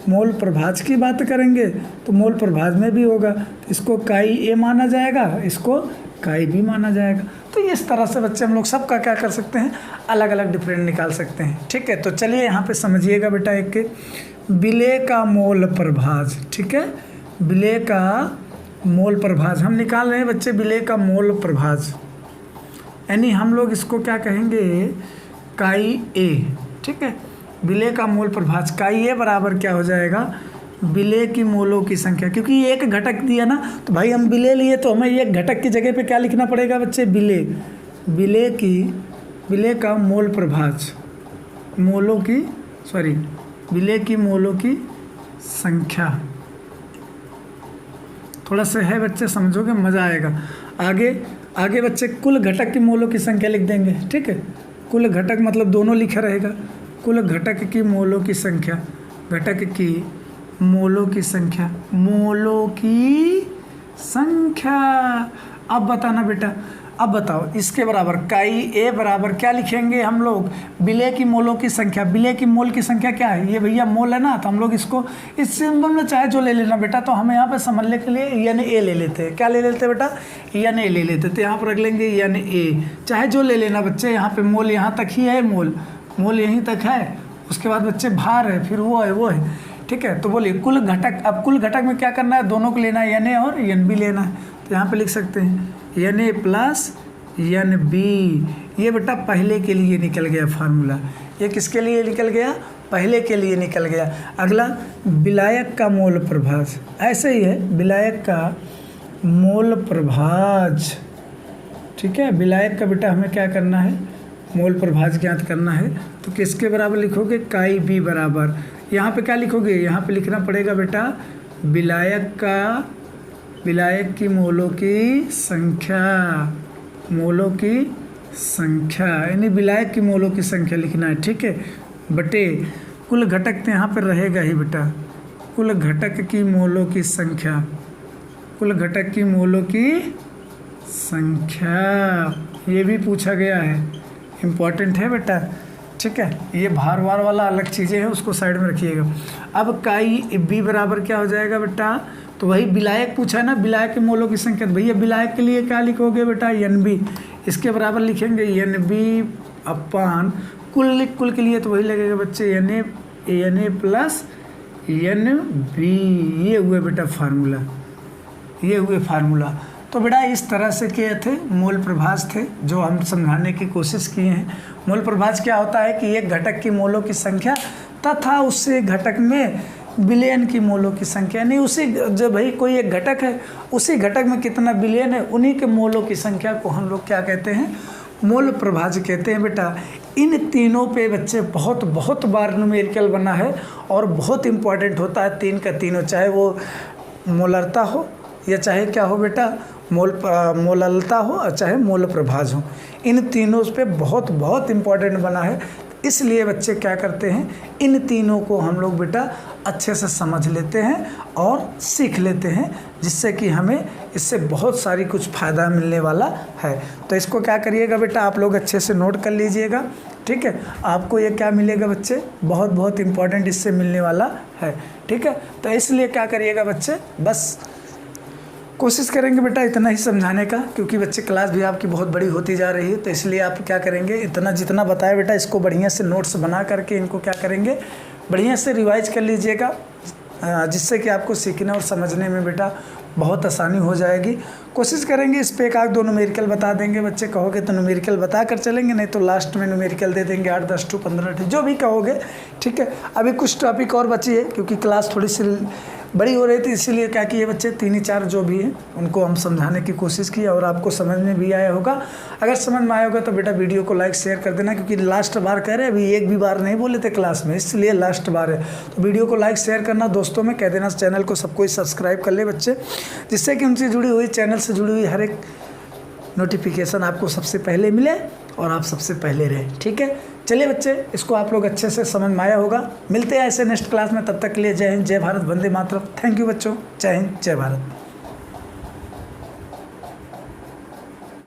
मोल प्रभाज की बात करेंगे तो मोल प्रभाज में भी होगा, इसको काई ए माना जाएगा, इसको काई बी माना जाएगा। तो इस तरह से बच्चे हम लोग सबका क्या कर सकते हैं, अलग अलग डिफरेंट निकाल सकते हैं। ठीक है, तो चलिए यहाँ पे समझिएगा बेटा एक के विलेय का मोल प्रभाज। ठीक है, विलेय का मोल प्रभाज हम निकाल रहे हैं बच्चे, विलेय का मोल प्रभाज, यानी हम लोग इसको क्या कहेंगे, काई ए। ठीक है, विलेय का मोल प्रभाज काई ए बराबर क्या हो जाएगा, विलेय की मोलों की संख्या। क्योंकि एक घटक दिया ना, तो भाई हम विलेय लिए तो हमें एक घटक की जगह पे क्या लिखना पड़ेगा बच्चे, विलेय। विलेय का मोल प्रभाज, मोलों की विलेय की मोलों की संख्या। थोड़ा सा है बच्चे, समझोगे मज़ा आएगा। आगे बच्चे कुल घटक की मोलों की संख्या लिख देंगे। ठीक है, कुल घटक मतलब दोनों लिखा रहेगा, कुल घटक की मोलों की संख्या, घटक की मोलों की संख्या, मोलों की संख्या। अब बताना बेटा, अब बताओ इसके बराबर काई ए बराबर क्या लिखेंगे हम लोग, विलेय की मोलों की संख्या। विलेय की मोल की संख्या क्या है, ये भैया मोल है ना, तो हम लोग इसको इस सिंबल में चाहे जो ले लेना बेटा, तो हम यहाँ पे समझने के लिए एन ए ले लेते हैं। क्या ले लेते हैं बेटा, एन ए ले लेते, तो यहाँ पर रख लेंगे एन ए, चाहे जो ले लेना बच्चे। यहाँ पे मोल यहाँ तक ही है, मोल यहीं तक है, उसके बाद बच्चे भार है, फिर वो है। ठीक है, तो बोलिए कुल घटक। अब कुल घटक में क्या करना है, दोनों को लेना है, एन ए और एन बी लेना है। तो यहाँ पे लिख सकते हैं n a plus n b. ये बेटा पहले के लिए निकल गया फार्मूला, ये किसके लिए निकल गया, पहले के लिए निकल गया। अगला विलायक का मोल प्रभाज, ऐसे ही है, विलायक का मोल प्रभाज। ठीक है, विलायक का बेटा हमें क्या करना है, मोल प्रभाज ज्ञात करना है। तो किसके बराबर लिखोगे, काई बी बराबर, यहाँ पे क्या लिखोगे, यहाँ पे लिखना पड़ेगा बेटा विलायक की मोलों की संख्या, मोलों की संख्या, यानी विलायक की मोलों की संख्या लिखना है। ठीक है, बटे कुल घटक तो यहाँ पर रहेगा ही बेटा, कुल घटक की मोलों की संख्या, कुल घटक की मोलों की संख्या, ये भी पूछा गया है, इम्पॉर्टेंट है बेटा। ठीक है, ये भार वार वाला अलग चीज़ें हैं, उसको साइड में रखिएगा। अब काई बी बराबर क्या हो जाएगा बेटा, तो वही विलायक पूछा है ना, विलायक के मोलों की संख्या। भैया विलायक के लिए क्या लिखोगे बेटा, एन बी, इसके बराबर लिखेंगे एन बी अपान कुल के लिए तो वही लगेगा बच्चे Na प्लस NB। ये हुए बेटा फार्मूला, ये हुए फार्मूला। तो बेटा इस तरह से क्या थे मोल प्रभाज थे जो हम समझाने की कोशिश किए हैं। मोल प्रभाज क्या होता है कि एक घटक की मोलों की संख्या तथा उससे घटक में विलयन की मोलों की संख्या, नहीं उसी जब भाई कोई एक घटक है उसी घटक में कितना विलयन है उन्हीं के मोलों की संख्या को हम लोग क्या कहते हैं, मोल प्रभाज कहते हैं। बेटा इन तीनों पे बच्चे बहुत बार न्यूमेरिकल बना है और बहुत इंपॉर्टेंट होता है तीन का तीनों, चाहे वो मोलरता हो या चाहे क्या हो बेटा मोललता हो और चाहे मोल प्रभाज हो, इन तीनों पे बहुत इंपॉर्टेंट बना है। इसलिए बच्चे क्या करते हैं, इन तीनों को हम लोग बेटा अच्छे से समझ लेते हैं और सीख लेते हैं, जिससे कि हमें इससे बहुत सारी कुछ फ़ायदा मिलने वाला है। तो इसको क्या करिएगा बेटा, आप लोग अच्छे से नोट कर लीजिएगा, ठीक है। आपको ये क्या मिलेगा बच्चे, बहुत इंपॉर्टेंट इससे मिलने वाला है, ठीक है। तो इसलिए क्या करिएगा बच्चे, बस कोशिश करेंगे बेटा इतना ही समझाने का, क्योंकि बच्चे क्लास भी आपकी बहुत बड़ी होती जा रही है। तो इसलिए आप क्या करेंगे, इतना जितना बताया बेटा इसको बढ़िया से नोट्स बना करके इनको क्या करेंगे, बढ़िया से रिवाइज कर लीजिएगा, जिससे कि आपको सीखने और समझने में बेटा बहुत आसानी हो जाएगी। कोशिश करेंगे इस पे एक आध दो न्यूमेरिकल बता देंगे, बच्चे कहोगे तो न्यूमेरिकल बता कर चलेंगे, नहीं तो लास्ट में न्यूमेरिकल दे देंगे 8, 10 to 15 जो भी कहोगे, ठीक है। अभी कुछ टॉपिक और बची है क्योंकि क्लास थोड़ी सी बड़ी हो रही थी, इसीलिए क्या किए बच्चे 3-4 जो भी हैं उनको हम समझाने की कोशिश की और आपको समझ में भी आया होगा। अगर समझ में आया होगा तो बेटा वीडियो को लाइक शेयर कर देना, क्योंकि लास्ट बार कह रहे हैं, अभी एक भी बार नहीं बोले थे क्लास में, इसलिए लास्ट बार है। तो वीडियो को लाइक शेयर करना, दोस्तों में कह देना, चैनल को सब कोई सब्सक्राइब कर ले बच्चे, जिससे कि उनसे जुड़ी हुई चैनल से जुड़ी हुई हर एक नोटिफिकेशन आपको सबसे पहले मिले और आप सबसे पहले रहे, ठीक है। चलिए बच्चे, इसको आप लोग अच्छे से समझ में आया होगा। मिलते हैं ऐसे नेक्स्ट क्लास में, तब तक के लिए जय हिंद, जय भारत, वंदे मातरम। थैंक यू बच्चों, जय हिंद, जय भारत।